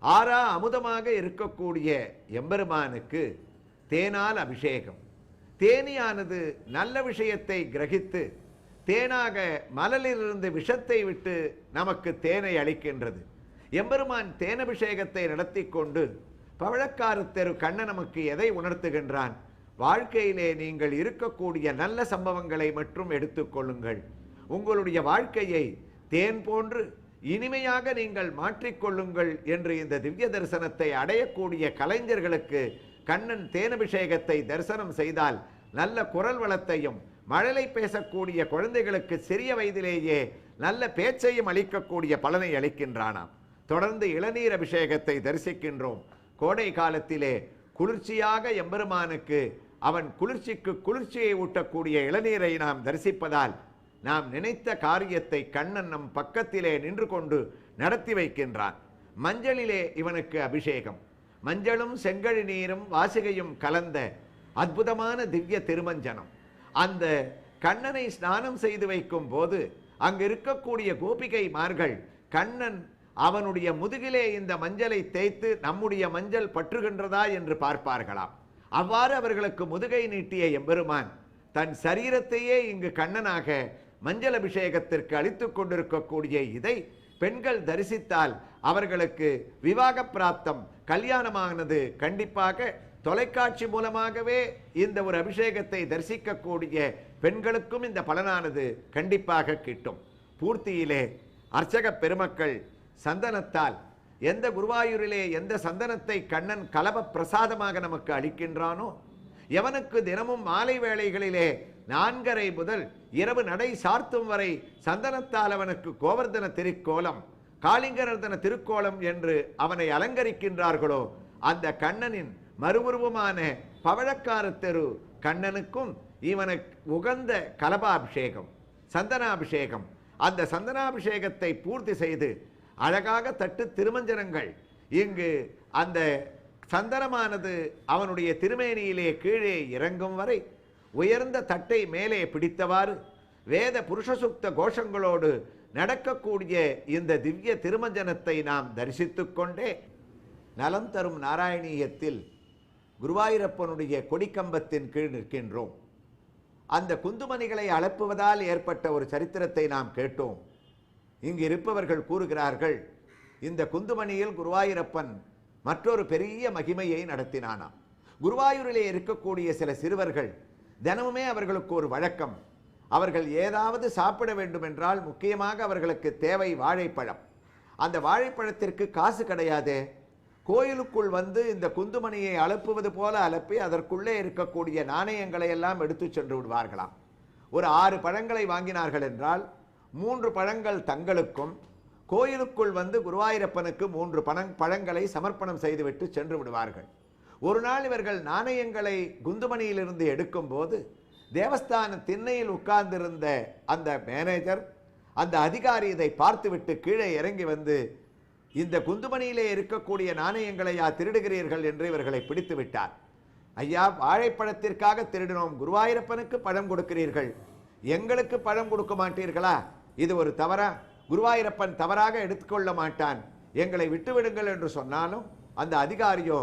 ஆறா அமுதமாக இருக்கக்கூடிய எம்பெருமானுக்கு தேனால் அபிஷேகம். தேனியானது நல்ல விஷயத்தை கிரகித்து தேனாக மலலிலிருந்து விஷத்தை விட்டு நமக்கு தேனை அளிக்கின்றது. எம்பெருமான் தேனபிஷேகத்தை நடத்தி கொண்டு பவழக்கார தெரு கண்ணன் நமக்கு எதை உணர்த்துகின்றான்? வாழ்க்கையிலே நீங்கள் இருக்கக்கூடிய நல்ல சம்பவங்களை மட்டும் எடுத்துக்கொள்ளுங்கள். உங்களுடைய வாழ்க்கையை தேன் போன்று இனிமையாக நீங்கள் மாற்றிக்கொள்ளுங்கள் என்று இந்த திவ்ய தரிசனத்தை அடையக்கூடிய கலைஞர்களுக்கு கண்ணன் தேனபிஷேகத்தை தரிசனம் செய்தால் நல்ல குரல் வளத்தையும் மழலை பேசக்கூடிய குழந்தைகளுக்கு சிறிய வயதிலேயே நல்ல பேச்சையும் அளிக்கக்கூடிய பலனை அளிக்கின்றானாம். தொடர்ந்து இளநீர் அபிஷேகத்தை தரிசிக்கின்றோம். கோடை காலத்திலே குளிர்ச்சியாக எம்பெருமானுக்கு அவன் குளிர்ச்சிக்கு குளிர்ச்சியை ஊட்டக்கூடிய இளநீரை நாம் தரிசிப்பதால் நாம் நினைத்த காரியத்தை கண்ணன் நம் பக்கத்திலே நின்று கொண்டு நடத்தி வைக்கின்றான். மஞ்சளிலே இவனுக்கு அபிஷேகம். மஞ்சளும் செங்கழி நீரும் வாசிகையும் கலந்த அற்புதமான திவ்ய திருமஞ்சனம். அந்த கண்ணனை ஸ்நானம் செய்து வைக்கும் போது அங்கு இருக்கக்கூடிய கோபிகைமார்கள் கண்ணன் அவனுடைய முதுகிலே இந்த மஞ்சளை தேய்த்து நம்முடைய மஞ்சள் பற்றுகின்றதா என்று பார்ப்பார்களாம். அவ்வாறு அவர்களுக்கு முதுகை நீட்டிய எம்பெருமான் தன் சரீரத்தையே இங்கு கண்ணனாக மஞ்சள் அபிஷேகத்திற்கு அளித்துக் கொண்டிருக்கக்கூடிய இதை பெண்கள் தரிசித்தால் அவர்களுக்கு விவாக பிராப்தம் கல்யாணமானது கண்டிப்பாக தொலைக்காட்சி மூலமாகவே இந்த ஒரு அபிஷேகத்தை தரிசிக்கக்கூடிய பெண்களுக்கும் இந்த பலனானது கண்டிப்பாக கிட்டும். பூர்த்தியிலே அர்ச்சக பெருமக்கள் சந்தனத்தால் எந்த குருவாயூரிலே எந்த சந்தனத்தை கண்ணன் கலப பிரசாதமாக நமக்கு அளிக்கின்றானோ எவனுக்கு தினமும் மாலை வேளைகளிலே 4:30 முதல் இரவு நடை சார்த்தும் வரை சந்தனத்தால் அவனுக்கு கோவர்தன திருக்கோலம் காளிங்கரதன திருக்கோலம் என்று அவனை அலங்கரிக்கின்றார்களோ அந்த கண்ணனின் மறுவுருவமான பவழக்கார தெரு கண்ணனுக்கும் இவனுக்கு உகந்த கலபாபிஷேகம் சந்தனாபிஷேகம். அந்த சந்தனாபிஷேகத்தை பூர்த்தி செய்து அழகாக தட்டு திருமஞ்சனங்கள் இங்கு அந்த சந்தனமானது அவனுடைய திருமேனியிலே கீழே இறங்கும் வரை உயர்ந்த தட்டை மேலே பிடித்தவாறு வேத புருஷசுக்த கோஷங்களோடு நடக்கக்கூடிய இந்த திவ்ய திருமஞ்சனத்தை நாம் தரிசித்துக் கொண்டே நலம் தரும் நாராயணீயத்தில் குருவாயூரப்பனுடைய கொடிக்கம்பத்தின் கீழ் நிற்கின்றோம். அந்த குந்துமணிகளை அலப்புவதால் ஏற்பட்ட ஒரு சரித்திரத்தை நாம் கேட்டோம். இங்கு இருப்பவர்கள் கூறுகிறார்கள், இந்த குந்துமணியில் குருவாயூரப்பன் மற்றொரு பெரிய மகிமையை நடத்தினானாம். குருவாயூரிலே இருக்கக்கூடிய சில சிறுவர்கள் தினமுமே அவர்களுக்கு ஒரு வழக்கம், அவர்கள் ஏதாவது சாப்பிட வேண்டும் என்றால் முக்கியமாக அவர்களுக்கு தேவை வாழைப்பழம். அந்த வாழைப்பழத்திற்கு காசு கிடையாது. கோயிலுக்குள் வந்து இந்த குந்துமணியை அலப்புவது போல அலப்பி அதற்குள்ளே இருக்கக்கூடிய நாணயங்களை எல்லாம் எடுத்து சென்று விடுவார்களாம். ஒரு 6 பழங்களை வாங்கினார்கள் என்றால் 3 பழங்கள் தங்களுக்கும் கோயிலுக்குள் வந்து குருவாயூரப்பனுக்கு 3 பழங்களை சமர்ப்பணம் செய்துவிட்டு சென்று விடுவார்கள். ஒரு நாள் இவர்கள் நாணயங்களை குந்துமணியிலிருந்து எடுக்கும் போது தேவஸ்தான திண்ணையில் உட்கார்ந்திருந்த அந்த மேனேஜர் அந்த அதிகாரி இதை பார்த்துவிட்டு கீழே இறங்கி வந்து, இந்த குந்துமணியிலே இருக்கக்கூடிய நாணயங்களையா திருடுகிறீர்கள் என்று இவர்களை பிடித்து விட்டார். ஐயா, வாழைப்பழத்திற்காக திருடினோம், குருவாயூரப்பனுக்கு பழம் கொடுக்கிறீர்கள், எங்களுக்கு பழம் கொடுக்க மாட்டீர்களா? இது ஒரு தவறா? குருவாயூரப்பன் தவறாக எடுத்துக்கொள்ள மாட்டான், எங்களை விட்டுவிடுங்கள் என்று சொன்னாலும் அந்த அதிகாரியோ,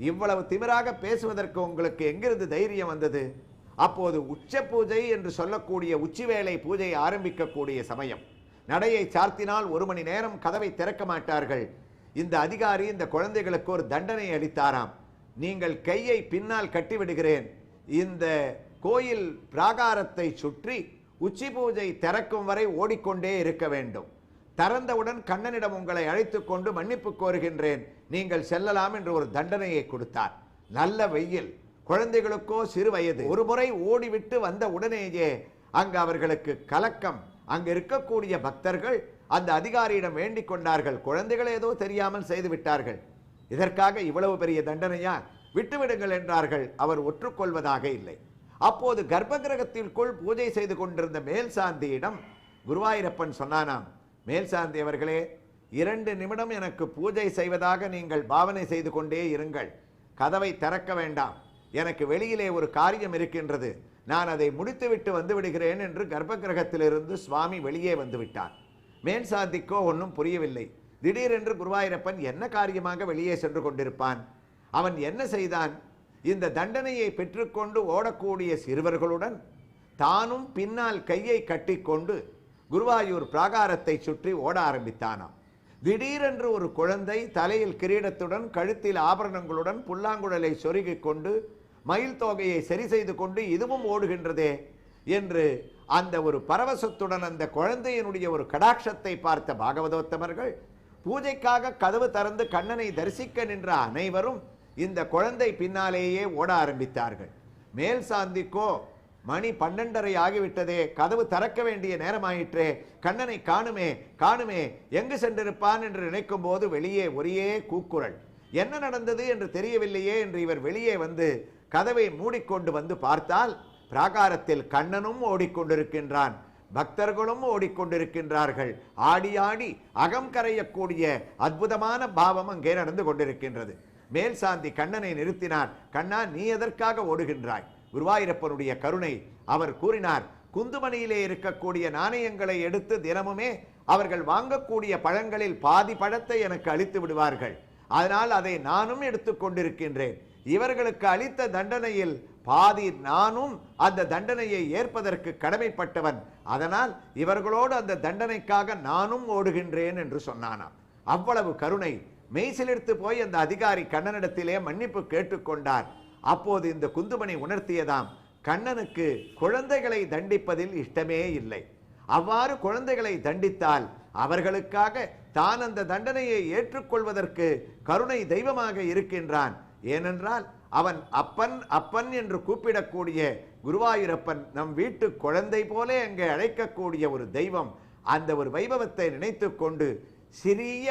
இவ்வளவு திமிராக பேசுவதற்கு உங்களுக்கு எங்கிருந்து தைரியம் வந்தது? அப்போது உச்ச பூஜை என்று சொல்லக்கூடிய உச்சிவேளை பூஜை ஆரம்பிக்கக்கூடிய சமயம். நடையை சார்த்தினால் 1 மணி நேரம் கதவை திறக்க மாட்டார்கள். இந்த அதிகாரி இந்த குழந்தைகளுக்கு ஒரு தண்டனை அளித்தாராம். நீங்கள் கையை பின்னால் கட்டிவிடுகிறேன். இந்த கோயில் பிராகாரத்தை சுற்றி உச்சி பூஜை திறக்கும் வரை ஓடிக்கொண்டே இருக்க வேண்டும். திறந்தவுடன் கண்ணனிடம் உங்களை அழைத்து கொண்டு மன்னிப்பு கோருகின்றேன், நீங்கள் செல்லலாம் என்று ஒரு தண்டனையை கொடுத்தார். நல்ல வெயில், குழந்தைகளுக்கோ சிறு வயது. ஒரு முறை ஓடிவிட்டு வந்த உடனேயே அங்கு அவர்களுக்கு கலக்கம். அங்கு இருக்கக்கூடிய பக்தர்கள் அந்த அதிகாரியிடம் வேண்டிக் கொண்டார்கள், குழந்தைகள் ஏதோ தெரியாமல் செய்து விட்டார்கள், இதற்காக இவ்வளவு பெரிய தண்டனையா, விட்டுவிடுங்கள் என்றார்கள். அவர் ஒற்றுக்கொள்வதாக இல்லை. அப்போது கர்ப்ப கிரகத்திற்குள் பூஜை செய்து கொண்டிருந்த மேல்சாந்தியிடம் குருவாயூரப்பன் சொன்னானாம், மேல்சாந்தி அவர்களே, 2 நிமிடம் எனக்கு பூஜை செய்வதாக நீங்கள் பாவனை செய்து கொண்டே இருங்கள், கதவை திறக்க வேண்டாம், எனக்கு வெளியிலே ஒரு காரியம் இருக்கின்றது, நான் அதை முடித்துவிட்டு வந்து விடுகிறேன் என்று கர்ப்ப கிரகத்திலிருந்து சுவாமி வெளியே வந்து விட்டார். மேல்சாந்திக்கோ ஒன்றும் புரியவில்லை. திடீரென்று குருவாயூரப்பன் என்ன காரியமாக வெளியே சென்று கொண்டிருப்பான்? அவன் என்ன செய்தான்? இந்த தண்டனையை பெற்றுக்கொண்டு ஓடக்கூடிய சிறுவர்களுடன் தானும் பின்னால் கையை கட்டிக்கொண்டு குருவாயூர் பிராகாரத்தை சுற்றி ஓட ஆரம்பித்தானாம். திடீரென்று ஒரு குழந்தை தலையில் கிரீடத்துடன் கழுத்தில் ஆபரணங்களுடன் புல்லாங்குழலை சொருகிக் கொண்டு மயில் தோகையை சரி செய்து கொண்டு இதுவும் ஓடுகின்றதே என்று அந்த ஒரு பரவசத்துடன் அந்த குழந்தையினுடைய ஒரு கடாட்சத்தை பார்த்த பாகவதோத்தமர்கள் பூஜைக்காக கதவு திறந்து கண்ணனை தரிசிக்க நின்ற அனைவரும் இந்த குழந்தை பின்னாலேயே ஓட ஆரம்பித்தார்கள். மேல் சாந்திக்கோ மணி 12:30 ஆகிவிட்டதே, கதவு திறக்க வேண்டிய நேரமாயிற்றே, கண்ணனை காணுமே காணுமே, எங்கு சென்றிருப்பான் என்று நினைக்கும் போது வெளியே ஒரே கூக்குரல். என்ன நடந்தது என்று தெரியவில்லையே என்று இவர் வெளியே வந்து கதவை மூடிக்கொண்டு வந்து பார்த்தால் பிராகாரத்தில் கண்ணனும் ஓடிக்கொண்டிருக்கின்றான், பக்தர்களும் ஓடிக்கொண்டிருக்கின்றார்கள். ஆடி ஆடி அகம் கரையக்கூடிய அற்புதமான பாவம் அங்கே நடந்து கொண்டிருக்கின்றது. மேல் சாந்தி கண்ணனை நிறுத்தினார். கண்ணா, நீ எதற்காக ஓடுகின்றாய்? குருவாயூரப்பனுடைய கருணை. அவர் கூறினார், குந்துமணியிலே இருக்கக்கூடிய நாணயங்களை எடுத்து தினமுமே அவர்கள் வாங்கக்கூடிய பழங்களில் பாதி பழத்தை எனக்கு அளித்து விடுவார்கள், அதனால் அதை நானும் எடுத்துக்கொண்டிருக்கின்றேன். இவர்களுக்கு அளித்த தண்டனையில் பாதி நானும் அந்த தண்டனையை ஏற்பதற்கு கடமைப்பட்டவன், அதனால் இவர்களோடு அந்த தண்டனைக்காக நானும் ஓடுகின்றேன் என்று சொன்னானாம். அவ்வளவு கருணை. மெய்சிலிர்த்து போய் அந்த அதிகாரி கண்ணனிடத்திலே மன்னிப்பு கேட்டுக்கொண்டார். அப்போது இந்த குந்துமணி உணர்த்தியதாம், கண்ணனுக்கு குழந்தைகளை தண்டிப்பதில் இஷ்டமே இல்லை. அவ்வாறு குழந்தைகளை தண்டித்தால் அவர்களுக்காக தான் அந்த தண்டனையை ஏற்றுக்கொள்வதற்கு கருணை தெய்வமாக இருக்கின்றான். ஏனென்றால் அவன் அப்பன் அப்பன் என்று கூப்பிடக்கூடிய குருவாயூரப்பன் நம் வீட்டு குழந்தை போல அங்கே அழைக்கக்கூடிய ஒரு தெய்வம். அந்த ஒரு வைபவத்தை நினைத்து கொண்டு சிறிய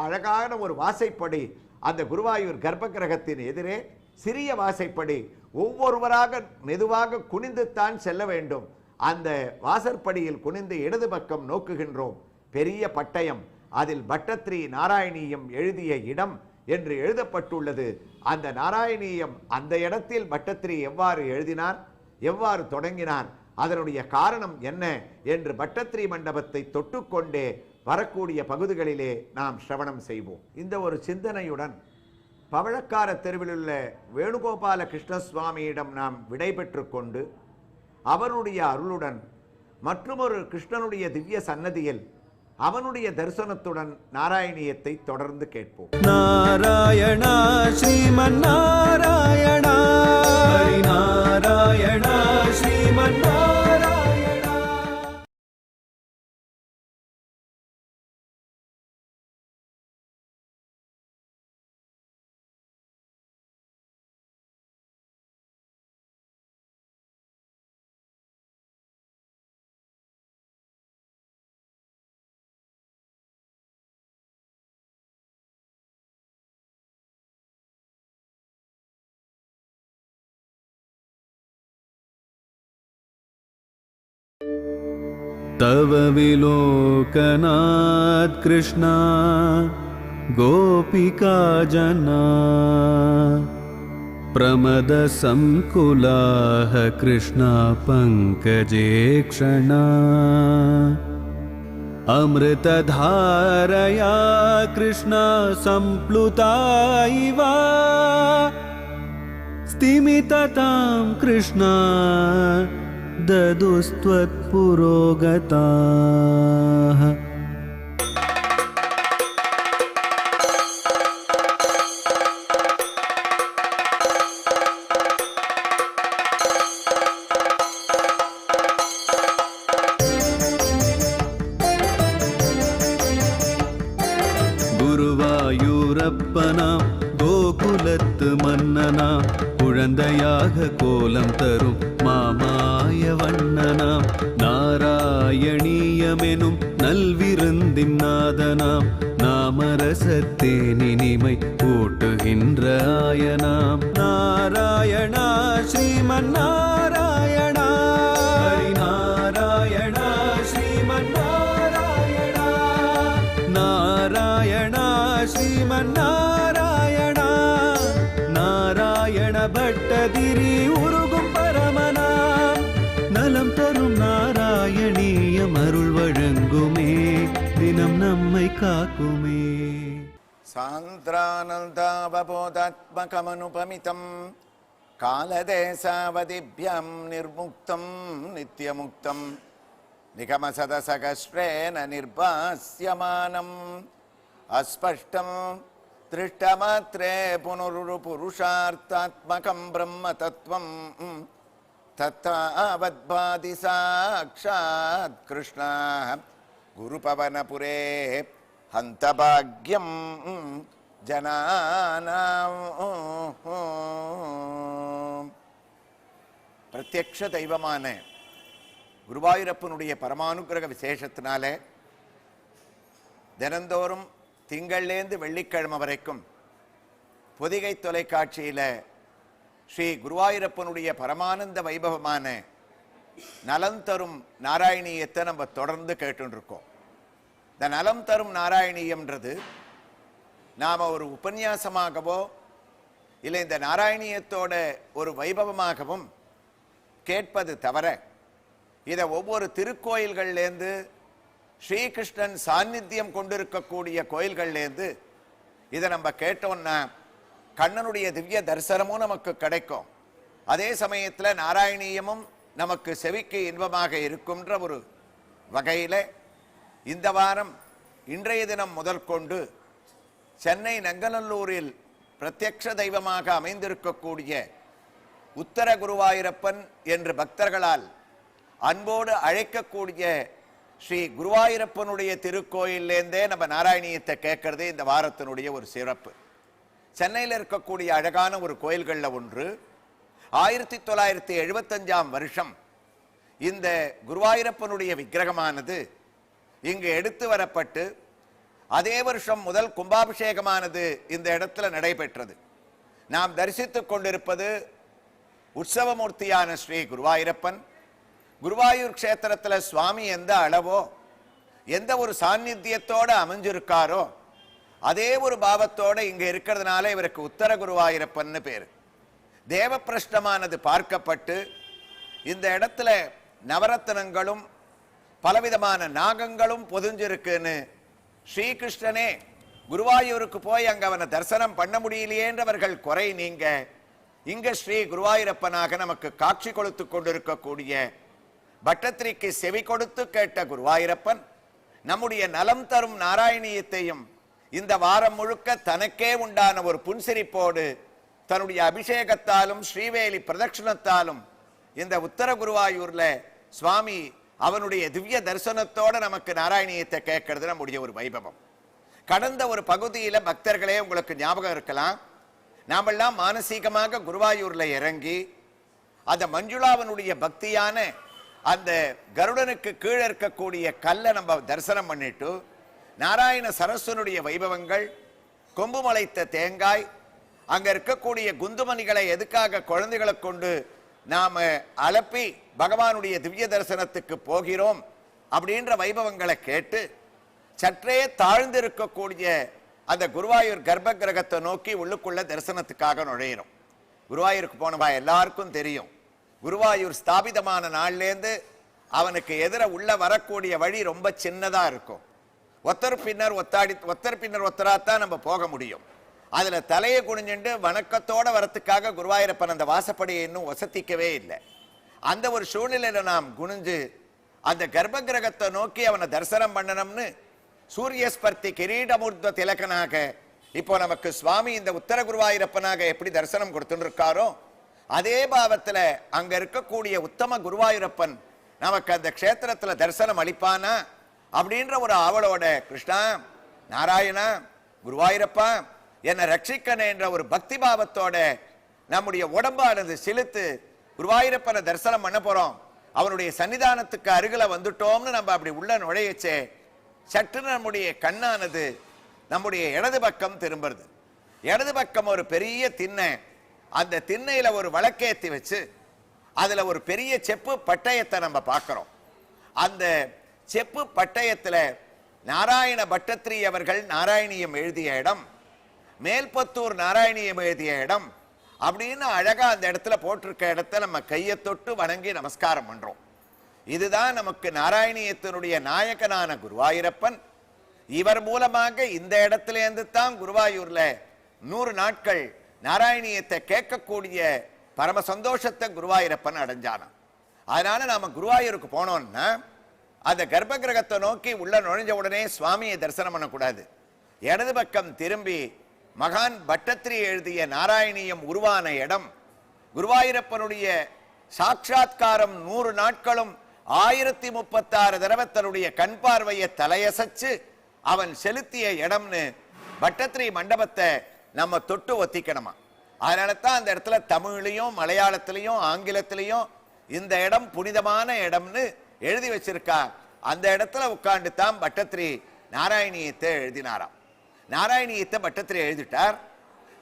அழகான ஒரு வாசைப்படி அந்த குருவாயூர் கர்ப்ப கிரகத்தின் எதிரே சிறிய வாசைப்படி ஒவ்வொருவராக மெதுவாக குனிந்துத்தான் செல்ல வேண்டும். அந்த வாசற்படியில் குனிந்து இடது பக்கம் நோக்குகின்றோம். பெரிய பட்டயம், அதில் பட்டத்ரி நாராயணியம் எழுதிய இடம் என்று எழுதப்பட்டுள்ளது. அந்த நாராயணியம் அந்த இடத்தில் பட்டத்ரி எவ்வாறு எழுதினார், எவ்வாறு தொடங்கினார், அதனுடைய காரணம் என்ன என்று பட்டத்ரி மண்டபத்தை தொட்டுக்கொண்டே வரக்கூடிய பகுதிகளிலே நாம் சிரவணம் செய்வோம். இந்த ஒரு சிந்தனையுடன் பவழக்கார தெருவில் உள்ள வேணுகோபால கிருஷ்ணசுவாமியிடம் நாம் விடைபெற்று கொண்டு அவருடைய அருளுடன் மற்றொரு கிருஷ்ணனுடைய திவ்ய சன்னதியில் அவனுடைய தரிசனத்துடன் நாராயணியத்தை தொடர்ந்து கேட்போம். நாராயணா ஸ்ரீமன் நாராயணா, ஹரி நாராயணா ஸ்ரீமன் நாராயணா. तव विलोकनात् कृष्णा गोपिका जना प्रमदसंकुलाः कृष्णा पङ्कजे क्षणा अमृतधारया कृष्णा सम्प्लुता इव स्तिमिततां कृष्णा ददुस्त्वत्पुरोगताः. அப்பனாம் கோகுலத்து மன்னனாம் குழந்தையாக கோலம் தரும் மாமாய வண்ணனாம் நாராயணீயமெனும் நல்விருந்தின் நாதனாம் நாமரசத்தேனினிமை கூட்டுகின்ற ஆயனாம் நாராயணா ஸ்ரீமன் நாராயணா ஹரி நாராயணா ஸ்ரீமன் நாராயணா நாராயணா ஸ்ரீமன் நாராயணா நாராயண பட்டதிரி உருகும் பரமனாம் நலம் தரும் நாராயணீயம் அருள் வழங்குமே தினம் நம்மை காக்குமே சாந்திரானந்தாவபோதாத்மகமனுபமிதம் காலதேசாவதிभ्याம் நிர்முக்தம் நித்யமுக்தம் நிகமசதசகஸ்ரேன நிர்பாஸ்யமானம் அஸ்பஷ்டம் திருஷ்டமாத்ரே புனருபுருஷார்த்தாத்மகம் பிரம்ம தத்துவம் தத்தாவத்பாதி சாக்ஷாத் கிருஷ்ணः குருபவனபுரே ஹந்தபாக்யம் ஜனானாம். பிரத்யக்ஷ தெய்வமான குருவாயூரப்பனுடைய பரமானுக்கிரக விசேஷத்தினால தினந்தோறும் திங்கள்லேருந்து வெள்ளிக்கிழமை வரைக்கும் பொதிகை தொலைக்காட்சியில் ஸ்ரீ குருவாயூரப்பனுடைய பரமானந்த வைபவமான நலம் தரும் நாராயணீயத்தை நம்ம தொடர்ந்து கேட்டுருக்கோம். இந்த நலம் தரும் நாராயணீயம்ன்றது நாம் ஒரு உபன்யாசமாகவோ இல்லை இந்த நாராயணீயத்தோட ஒரு வைபவமாகவும் கேட்பது தவிர இதை ஒவ்வொரு திருக்கோயில்கள்லேருந்து ஸ்ரீகிருஷ்ணன் சாநித்தியம் கொண்டிருக்கக்கூடிய கோயில்கள்லேருந்து இதை நம்ம கேட்டோம்னா கண்ணனுடைய திவ்ய தரிசனமும் நமக்கு கிடைக்கும். அதே சமயத்தில் நாராயணீயமும் நமக்கு செவிக்கு இன்பமாக இருக்கும்ன்ற ஒரு வகையில் இந்த வாரம் இன்றைய தினம் முதற்கொண்டு சென்னை நங்கநல்லூரில் பிரத்யக்ஷ தெய்வமாக அமைந்திருக்கக்கூடிய உத்தர குருவாயூரப்பன் என்று பக்தர்களால் அன்போடு அழைக்கக்கூடிய ஸ்ரீ குருவாயூரப்பனுடைய திருக்கோயிலேருந்தே நம்ம நாராயணீயத்தை கேட்கறது இந்த வாரத்தினுடைய ஒரு சிறப்பு. சென்னையில் இருக்கக்கூடிய அழகான ஒரு கோயில்களில் ஒன்று 1975ஆம் வருஷம் இந்த குருவாயூரப்பனுடைய விக்கிரகமானது இங்கு எடுத்து வரப்பட்டு அதே வருஷம் முதல் கும்பாபிஷேகமானது இந்த இடத்துல நடைபெற்றது. நாம் தரிசித்துக் கொண்டிருப்பது உற்சவமூர்த்தியான ஸ்ரீ குருவாயூரப்பன். குருவாயூர் க்ஷேத்திரத்தில் சுவாமி எந்த அளவோ எந்த ஒரு சாநித்தியத்தோடு அமைஞ்சிருக்காரோ அதே ஒரு பாவத்தோடு இங்கே இருக்கிறதுனால இவருக்கு உத்தர குருவாயூரப்பன்னு பேர். தேவப்பிரஷ்டமானது பார்க்கப்பட்டு இந்த இடத்துல நவரத்னங்களும் பலவிதமான நாகங்களும் பொதிஞ்சிருக்குன்னு ஸ்ரீகிருஷ்ணனே குருவாயூருக்கு போய் அங்கே அவனை தரிசனம் பண்ண முடியலையேன்றவர்கள் குறை நீங்க இங்க ஸ்ரீ குருவாயூரப்பனாக நமக்கு காட்சி கொடுத்து கொண்டிருக்கக்கூடிய பட்டத்திரிக்கு செவி கொடுத்து கேட்ட குருவாயூரப்பன் நம்முடைய நலம் தரும் நாராயணீயத்தையும் இந்த வாரம் முழுக்க தனக்கே உண்டான ஒரு புன்சிரிப்போடு தன்னுடைய அபிஷேகத்தாலும் ஸ்ரீவேலி பிரதட்சணத்தாலும் இந்த உத்தர குருவாயூர்ல சுவாமி அவனுடைய திவ்ய தரிசனத்தோட நமக்கு நாராயணீயத்தை கேட்கறது நம்முடைய ஒரு வைபவம். கடந்த ஒரு பகுதியில பக்தர்களே உங்களுக்கு ஞாபகம் இருக்கலாம், நாமெல்லாம் மானசீகமாக குருவாயூர்ல இறங்கி அந்த மஞ்சுளாவனுடைய பக்தியான அந்த கருடனுக்கு கீழே இருக்கக்கூடிய கல்லை நம்ம தரிசனம் பண்ணிட்டு நாராயண சரஸ்வனுடைய வைபவங்கள், கொம்பு முளைத்த தேங்காய், அங்க இருக்கக்கூடிய குந்துமணிகளை எதுக்காக குழந்தைகளை கொண்டு நாம அலப்பி பகவானுடைய திவ்ய தரிசனத்துக்கு போகிறோம் அப்படின்ற வைபவங்களை கேட்டு சற்றே தாழ்ந்திருக்கக்கூடிய அந்த குருவாயூர் கர்ப்ப கிரகத்தை நோக்கி உள்ளுக்குள்ள தரிசனத்துக்காக நுழையிறோம். குருவாயூருக்கு போனவா எல்லாருக்கும் தெரியும், குருவாயூர் ஸ்தாபிதமான நாள்லேருந்து அவனுக்கு எதிர உள்ள வரக்கூடிய வழி ரொம்ப சின்னதா இருக்கும். ஒத்தர் பின்னர் ஒத்தராத்தான் நம்ம போக முடியும். அதுல தலையை குனிஞ்சுண்டு வணக்கத்தோட வரத்துக்காக குருவாயூரப்பன் அந்த வாசப்படியை இன்னும் வசதிக்கவே இல்லை. அந்த ஒரு சூழ்நிலையில நாம் குனிஞ்சு அந்த கர்ப்ப கிரகத்தை நோக்கி அவனை தரிசனம் பண்ணணும்னு சூரியஸ்பர்த்தி கிரீடமூர்த்த திலகனாக இப்போ நமக்கு சுவாமி இந்த உத்தர குருவாயூரப்பனாக எப்படி தரிசனம் கொடுத்துட்டு இருக்காரோ அதே பாவத்துல அங்க இருக்கக்கூடிய உத்தம குருவாயூரப்பன் நமக்கு அந்த க்ஷேத்திரத்துல தரிசனம் அளிப்பானா அப்படின்ற ஒரு ஆவலோட கிருஷ்ணா, நாராயணா, குருவாயூரப்பா என்னை ரட்சிக்கணே என்ற ஒரு பக்தி பாவத்தோட நம்முடைய உடம்பானது செலுத்து குருவாயூரப்பனை தரிசனம் பண்ண போறோம், அவனுடைய சன்னிதானத்துக்கு அருகில வந்துட்டோம்னு நம்ம அப்படி உள்ள நுழையச்சே சற்று நம்முடைய கண்ணானது நம்முடைய இடது பக்கம் திரும்புறது. இடது பக்கம் ஒரு பெரிய திண்ணை, அந்த திண்ணையில ஒரு விளக்கேத்தி வச்சு அதுல ஒரு பெரிய செப்பு பட்டயத்தை நம்ம பார்க்கிறோம். அந்த செப்பு பட்டயத்துல நாராயண பட்டத்திரி அவர்கள் நாராயணியம் எழுதிய இடம், மேல்பத்தூர் நாராயணியம் எழுதிய இடம் அப்படின்னு அழகா அந்த இடத்துல போட்டிருக்க இடத்த நம்ம கையை தொட்டு வணங்கி நமஸ்காரம் பண்றோம். இதுதான் நமக்கு நாராயணியத்தினுடைய நாயகனான குருவாயூரப்பன். இவர் மூலமாக இந்த இடத்துல இருந்து தான் குருவாயூர்ல 100 நாட்கள் நாராயணியத்தை கேட்கக்கூடிய பரம சந்தோஷத்தை குருவாயூரப்பன் அடைஞ்சான. அதனால நாம குருவாயூருக்கு போனோம்னா அந்த கர்ப்ப கிரகத்தை நோக்கி உள்ள நுழைஞ்ச உடனே சுவாமியை தரிசனம் பண்ணக்கூடாது. இடது பக்கம் திரும்பி மகான் பட்டத்திரி எழுதிய நாராயணியம் உருவான இடம், குருவாயூரப்பனுடைய சாட்சாத்காரம் 100 நாட்களும் 1036 தடவை தன்னுடைய கண் பார்வையை தலையசைச்சு அவன் செலுத்திய இடம்னு பட்டத்திரி மண்டபத்தை நம்ம தொட்டு ஒத்திக்கணுமா. அதனால தான் அந்த இடத்துல தமிழ்லையும் மலையாளத்திலையும் ஆங்கிலத்திலையும் இந்த இடம் புனிதமான இடம்னு எழுதி வச்சிருக்கா. அந்த இடத்துல உட்கார்ந்து தான் பட்டத்திரி நாராயணியத்தை எழுதினாராம். நாராயணியத்தை பட்டத்திரி எழுதிட்டார்.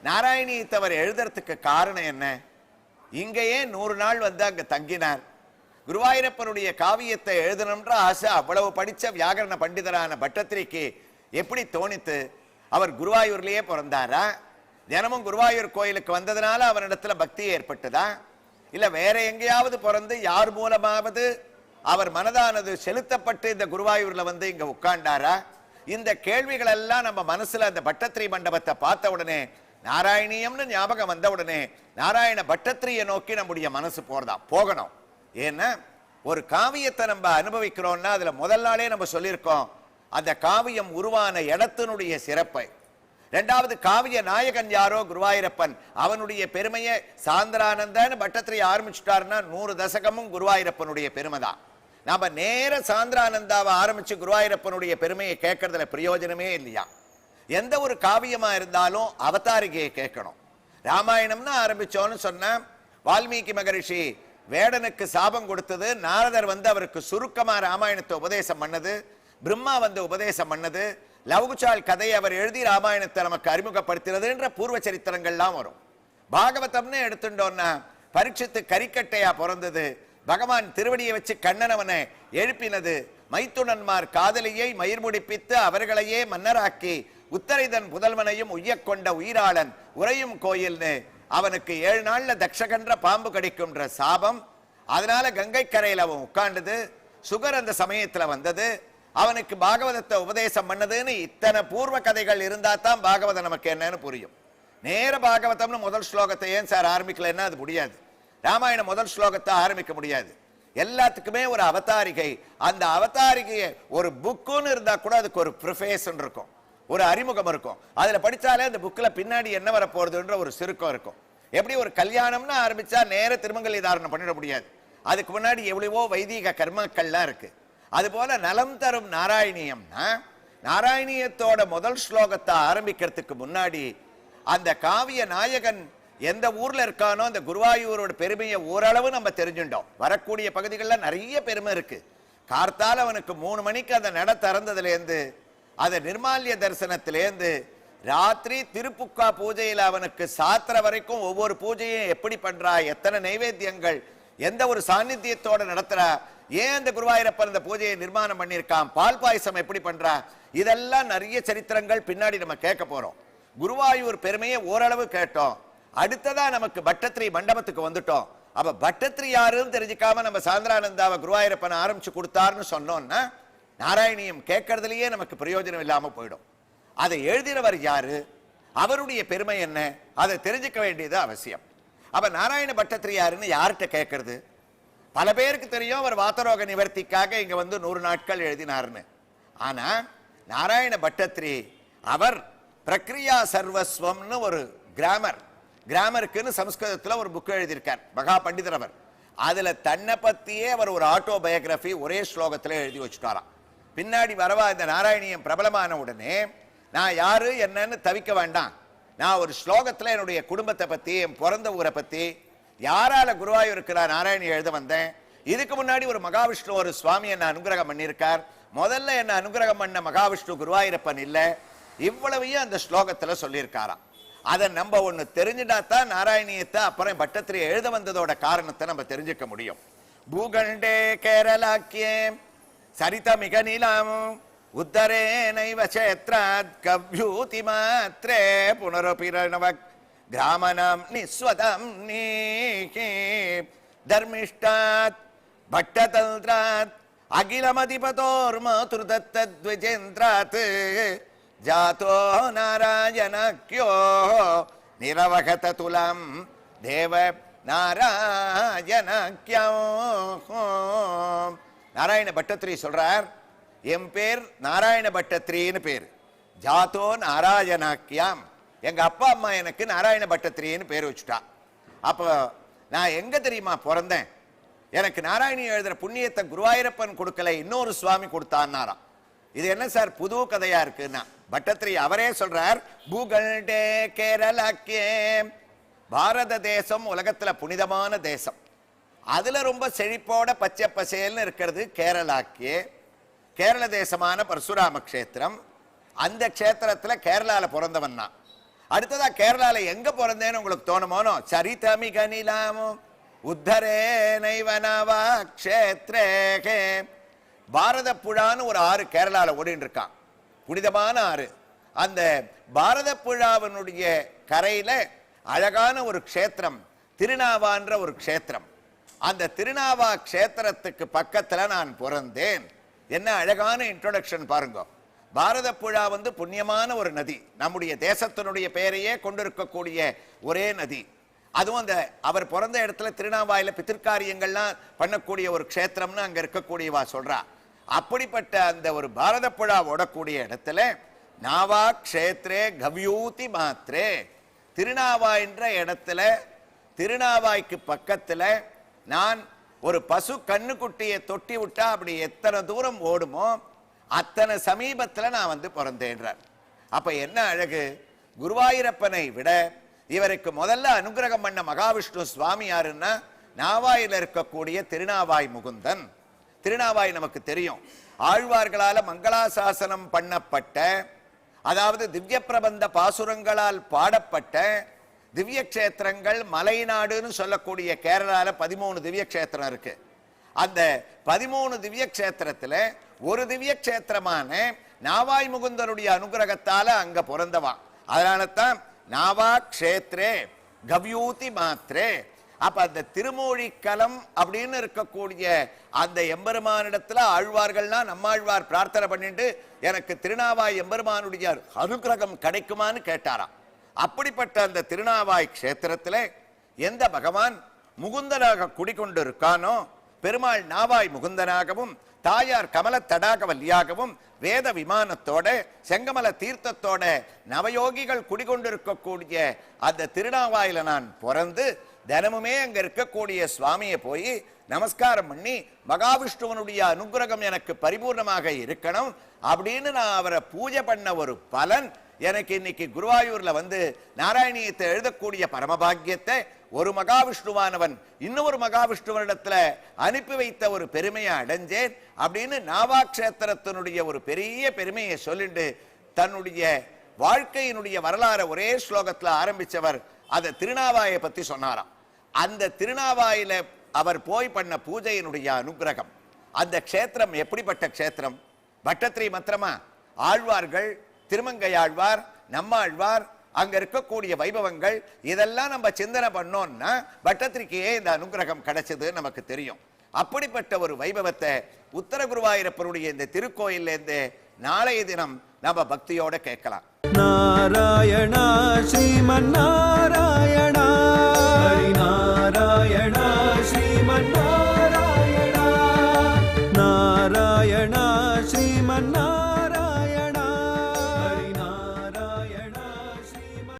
நாராயணியத்தை அவர் எழுதுறதுக்கு காரணம் என்ன? இங்கேயே 100 நாள் வந்து அங்க தங்கினார். குருவாயூரப்பனுடைய காவியத்தை எழுதணும்ன்ற ஆசை அவ்வளவு படிச்ச வியாகரண பண்டிதரான பட்டத்திரிக்கு எப்படி தோணித்து? அவர் குருவாயூர்லயே பிறந்தாரா? தினமும் குருவாயூர் கோயிலுக்கு வந்ததுனால அவரிடத்துல பக்தி ஏற்பட்டதா? இல்ல வேற எங்கேயாவது பிறந்து யார் மூலமாவது அவர் மனதானது செலுத்தப்பட்டு இந்த குருவாயூர்ல வந்து இங்க உட்கார்ந்தாரா? இந்த கேள்விகள் எல்லாம் நம்ம மனசுல அந்த பட்டத்திரி மண்டபத்தை பார்த்த உடனே, நாராயணியம்னு ஞாபகம் வந்த உடனே நாராயண பட்டத்திரியை நோக்கி நம்முடைய மனசு போகணும். ஏன்னா ஒரு காவியத்தை நம்ம அனுபவிக்கிறோம்னா அதுல முதல் நாளே நம்ம சொல்லியிருக்கோம் அந்த காவியம் உருவான இடத்தினுடைய சிறப்பை. இரண்டாவது, காவிய நாயகன் யாரோ குருவாயூரப்பன், அவனுடைய பெருமையை சாந்திரானந்தன்னு பட்டத்திரி ஆரம்பிச்சுட்டாருன்னா 100 தசகமும் குருவாயூரப்பனுடைய பெருமை தான். நாம நேர சாந்திரானந்தாவை ஆரம்பிச்சு குருவாயூரப்பனுடைய பெருமையை கேட்கறதுல பிரயோஜனமே இல்லையா. எந்த ஒரு காவியமா இருந்தாலும் அவதாரிகையை கேட்கணும். ராமாயணம்னு ஆரம்பிச்சோன்னு சொன்னா வால்மீகி மகரிஷி வேடனுக்கு சாபம் கொடுத்தது, நாரதர் வந்து அவருக்கு சுருக்கமா ராமாயணத்தை உபதேசம் பண்ணது, பிரம்மா வந்து உபதேசம் பண்ணது, லவகுச்சால் கதையை அவர் எழுதி ராமாயணத்தை நமக்கு அறிமுகப்படுத்தினதுன்ற பூர்வ சரித்திரங்கள்லாம் வரும். பாகவதம்னு எடுத்துட்டோம்னா பரீட்சித்து கரிக்கட்டையா பிறந்தது, பகவான் திருவடியை வச்சு கண்ணனவனை எழுப்பினது, மைத்துனன்மார் காதலியை மயிர் முடிப்பித்து அவர்களையே மன்னராக்கி உத்தரைதன் புதல்வனையும் உய்யக்கொண்ட உயிராளன் உறையும் கோயில்னு அவனுக்கு 7 நாள்ல தக்ஷகன்ற பாம்பு கடிக்கும்ன்ற சாபம். அதனால கங்கை கரையில் அவன் உட்கார்ந்தது, சுகர் அந்த சமயத்துல வந்தது, அவனுக்கு பாகவதத்தை உபதேசம் பண்ணதுன்னு இத்தனை பூர்வ கதைகள் இருந்தா தான் பாகவதம் நமக்கு என்னன்னு புரியும். நேர பாகவதம்னு முதல் ஸ்லோகத்தை ஏன் சார் ஆரம்பிக்கலன்னா அது முடியாது. ராமாயணம் முதல் ஸ்லோகத்தை ஆரம்பிக்க முடியாது. எல்லாத்துக்குமே ஒரு அவதாரிகை, அந்த அவதாரிகையை ஒரு புக்குன்னு இருந்தா கூட அதுக்கு ஒரு ப்ரிஃபேஸ் இருக்கும், ஒரு அறிமுகம் இருக்கும். அதுல படிச்சாலே அந்த புக்ல பின்னாடி என்ன வர போறதுன்ற ஒரு சுருக்கம் இருக்கும். எப்படி ஒரு கல்யாணம்னு ஆரம்பிச்சா நேர திருமங்கலி தாரணம் பண்ணிட முடியாது, அதுக்கு முன்னாடி எவ்வளவோ வைதிக கர்மக்கள்லாம் இருக்கு. அது போல நலம் தரும் நாராயணியம்னா நாராயணியத்தோட முதல் ஸ்லோகத்தை ஆரம்பிக்கிறதுக்கு முன்னாடி அந்த காவிய நாயகன் எந்த ஊர்ல இருக்கானோ அந்த குருவாயூரோட பெருமையை ஓரளவு நம்ம தெரிஞ்சுட்டோம். வரக்கூடிய பகுதிகளில் நிறைய பெருமை இருக்கு. கார்த்தால அவனுக்கு 3 மணிக்கு அந்த நட திறந்ததுலேருந்து அந்த நிர்மால்ய தரிசனத்திலேருந்து ராத்திரி திருப்புக்கா பூஜையில் அவனுக்கு சாத்திர வரைக்கும் ஒவ்வொரு பூஜையும் எப்படி பண்றா, எத்தனை நைவேத்தியங்கள் எந்த ஒரு சாநித்தியத்தோட நடத்துறா, ஏன் அந்த குருவாயூரப்பன் இந்த பூஜையை நிர்மாணம் பண்ணியிருக்கான், பால் பாயசம் எப்படி பண்றா, இதெல்லாம் நிறைய சரித்திரங்கள் பின்னாடி நம்ம கேட்க போறோம். குருவாயூர் பெருமையை ஓரளவு கேட்டோம். அடுத்ததா நமக்கு பட்டத்திரி மண்டபத்துக்கு வந்துட்டோம். அப்ப பட்டத்திரி யாருன்னு தெரிஞ்சுக்காம நம்ம சாந்திரானந்தாவை குருவாயூரப்பனை ஆரம்பிச்சு கொடுத்தாருன்னு சொன்னோம்னா நாராயணியம் கேட்கறதுலயே நமக்கு பிரயோஜனம் இல்லாம போயிடும். அதை எழுதினவர் யாரு, அவருடைய பெருமை என்ன, அதை தெரிஞ்சுக்க வேண்டியது அவசியம். அப்ப நாராயண பட்டத்திரி யாருன்னு யார்கிட்ட கேட்கறது? பல பேருக்கு தெரியும் அவர் வாத்தரோக நிவர்த்திக்காக இங்க வந்து 100 நாட்கள் எழுதினார்னு. ஆனா நாராயண பட்டத்திரி அவர் பிரக்ரியா சர்வஸ்வம்னு ஒரு கிராமருக்குன்னு சமஸ்கிருதத்துல ஒரு புக் எழுதியிருக்கார் மகா பண்டிதர் அவர். அதுல தன்னை பத்தியே அவர் ஒரு ஆட்டோபயோகிராபி ஒரே ஸ்லோகத்துல எழுதி வச்சுட்டாராம். பின்னாடி வரவா இந்த நாராயணியம் பிரபலமான உடனே நான் யாரு என்னன்னு தவிக்க வேண்டாம், நான் ஒரு ஸ்லோகத்துல என்னுடைய குடும்பத்தை பத்தி, என் பிறந்த ஊரை பத்தி, யாரால குருவாயூருக்கு நான் நாராயணி எழுத வந்தேன், இதுக்கு முன்னாடி ஒரு மகாவிஷ்ணு ஒரு சுவாமி என்ன அனுகிரகம் பண்ணியிருக்கார், முதல்ல என்ன அனுகிரகம் பண்ண மகாவிஷ்ணு குருவாயூரப்பன் இல்ல, இவ்வளவையும் அந்த ஸ்லோகத்துல சொல்லியிருக்காராம். அதை நம்ம ஒண்ணு தெரிஞ்சுட்டாதான் நாராயணியத்தை அப்புறம் பட்டத்திரி எழுத வந்ததோட காரணத்தை நம்ம தெரிஞ்சுக்க முடியும். பூகண்டே கேரளாக்கியே சரிதமிக நீலாம் உத்தரே நைவ சேத்ராத் கவ்யூதி மாத்ரே புனரபிரணவ கிராமணம் நிஸ்வதம் நீகி தர்மிஷ்டாத் பட்டதந்திராத் அகிலமதிபதோர்மதுர்தத்தத்விஜேந்திராத் ஜாதோ நாராயணக்யோ நிரவகத துலம் தேவ நாராயணக்யோ. நாராயண பட்டத்திரி சொல்றார், என் பேர் நாராயண பட்டத்திரின்னு பேர், ஜாதோ நாராயணாக்கியம், எங்க அப்பா அம்மா எனக்கு நாராயண பட்டத்திரின்னு பேர் வச்சுட்டா. அப்போ நான் எங்க தெரியுமா பிறந்தேன், எனக்கு நாராயணி எழுதுற புண்ணியத்தை குருவாயூரப்பன் கொடுக்கல, இன்னொரு சுவாமி கொடுத்தான்னாராம். இது என்ன சார் புது கதையா இருக்குன்னா, பட்டத்திரி அவரே சொல்றார், பூகண்டே கேரளாக்கே, பாரத தேசம் உலகத்துல புனிதமான தேசம், அதுல ரொம்ப செழிப்போட பச்சை பசேல்னு இருக்கிறது கேரளாக்கே. கேரள தேசமான பரசுராம கஷேத்திரம், அந்த கஷேத்திரத்துல கேரளால பிறந்தவன் நான். அடுத்ததா கேரளால எங்க பிறந்தேன்னு உங்களுக்கு தோணுமோனோ, சரிதமிக நிலாமோ உத்தரே நைவனவா கஷேத்ரே. பாரத புழான்னு ஒரு ஆறு கேரளால ஓடின்னு இருக்கான், புனிதமான ஆறு. அந்த பாரத புழாவினுடைய கரையில அழகான ஒரு க்ஷேத்திரம் திருநாவான்ற ஒரு க்ஷேத்திரம். அந்த திருநாவா க்ஷேத்திரத்துக்கு பக்கத்துல நான் பிறந்தேன். என்ன அழகான இன்ட்ரோடக்ஷன் பாருங்க. பாரத புழா புண்ணியமான ஒரு நதி, நம்முடைய தேசத்தினுடைய பெயரையே கொண்டிருக்கக்கூடிய ஒரே நதி. அதுவும் அந்த அவர் பிறந்த இடத்துல திருநாவாயில பித்திருக்காரியங்கள்லாம் பண்ணக்கூடிய ஒரு க்ஷேத்திரம்னு அங்க இருக்கக்கூடியவா சொல்றா. அப்படிப்பட்ட அந்த ஒரு பாரத புழா ஓடக்கூடிய இடத்துல நாவா க்ஷேத்ரே கவ்யூதி மாத்ரே, திருநாவாயின்ற இடத்துல திருநாவாய்க்கு பக்கத்துல நான் ஒரு பசு கண்ணுக்குட்டியை தொட்டி விட்டா அப்படி எத்தனை தூரம் ஓடுமோ அத்தனை சமீபத்துல நான் பிறந்தேன்றார். அப்ப என்ன அழகு, குருவாயூரப்பனை விட இவருக்கு முதல்ல அனுகிரகம் பண்ண மகாவிஷ்ணு சுவாமி யாருன்னா நாவாயில இருக்கக்கூடிய திருநாவாய் முகுந்தன். திருநாவாய் நமக்கு தெரியும், ஆழ்வார்களால மங்களாசாசனம் பண்ணப்பட்ட, அதாவது திவ்ய பிரபந்த பாசுரங்களால் பாடப்பட்ட திவ்ய கஷேத்திரங்கள் மலைநாடுன்னு சொல்லக்கூடிய கேரளால 13 திவ்ய கஷேத்திரம் இருக்கு. அந்த 13 திவ்ய கஷேத்திரத்துல ஒரு திவ்ய கஷேத்திரமான நாவாய் முகுந்தனுடைய அனுகிரகத்தால அங்க பிறந்தவான். அதனால தான் நாவா க்ஷேத்ரே கவ்யூதி மாத்ரே. அப்ப அந்த திருமூழிக்கலம் அப்படின்னு இருக்கக்கூடிய அந்த எம்பெருமானிடத்துல ஆழ்வார்கள்னா நம்மாழ்வார் பிரார்த்தனை பண்ணிட்டு எனக்கு திருநாவாய் எம்பெருமானுடைய அனுகிரகம் கிடைக்குமான்னு கேட்டாராம். அப்படிப்பட்ட அந்த திருநாவாய் க்ஷேத்திரத்துல எந்த பகவான் முகுந்தனாக குடிகொண்டு இருக்கானோ, பெருமாள் நாவாய் முகுந்தனாகவும் தாயார் கமல தடாகவல்லியாகவும் வேத விமானத்தோட செங்கமல தீர்த்தத்தோட நவயோகிகள் குடிகொண்டிருக்கக்கூடிய அந்த திருநாவாயில நான் பிறந்து தினமுமே அங்க இருக்கக்கூடிய சுவாமியை போய் நமஸ்காரம் பண்ணி மகாவிஷ்ணுவனுடைய அனுகிரகம் எனக்கு பரிபூர்ணமாக இருக்கணும் அப்படின்னு நான் அவரை பூஜை பண்ண ஒரு பலன் எனக்கு இன்னைக்கு குருவாயூர்ல நாராயணியத்தை எழுதக்கூடிய பரமபாகியத்தை ஒரு மகாவிஷ்ணுவானவன் இன்னொரு மகாவிஷ்ணுவனிடத்துல அனுப்பி வைத்த ஒரு பெருமையை அடைஞ்சேன் அப்படின்னு நாவாக்ஷேத்திரத்தினுடைய ஒரு பெரிய பெருமையை சொல்லிட்டு தன்னுடைய வாழ்க்கையினுடைய வரலாறு ஒரே ஸ்லோகத்துல ஆரம்பிச்சவர் அதை திருநாவாயை பத்தி சொன்னாராம். அந்த திருநாவாயில அவர் போய் பண்ண பூஜையினுடைய அனுகிரகம், அந்த க்ஷேத்திரம் எப்படிப்பட்ட க்ஷேத்திரம், பட்டத்திரி மாத்திரமா ஆழ்வார்கள், திருமங்கையாழ்வார், நம்மாழ்வார், அங்க இருக்கக்கூடிய வைபவங்கள் இதெல்லாம் நம்ம சிந்தனை பண்ணோம்னா பட்டத்திரிக்கு இந்த அனுகிரகம் கிடைச்சது நமக்கு தெரியும். அப்படிப்பட்ட ஒரு வைபவத்தை உத்தர குருவாயூரப்பருடைய இந்த திருக்கோயில்ல இருந்து நாளைய தினம் நம்ம பக்தியோட கேட்கலாம். நாராயணா ஸ்ரீமன் நாராயணா, ஹரி நாராயணா ஸ்ரீமன்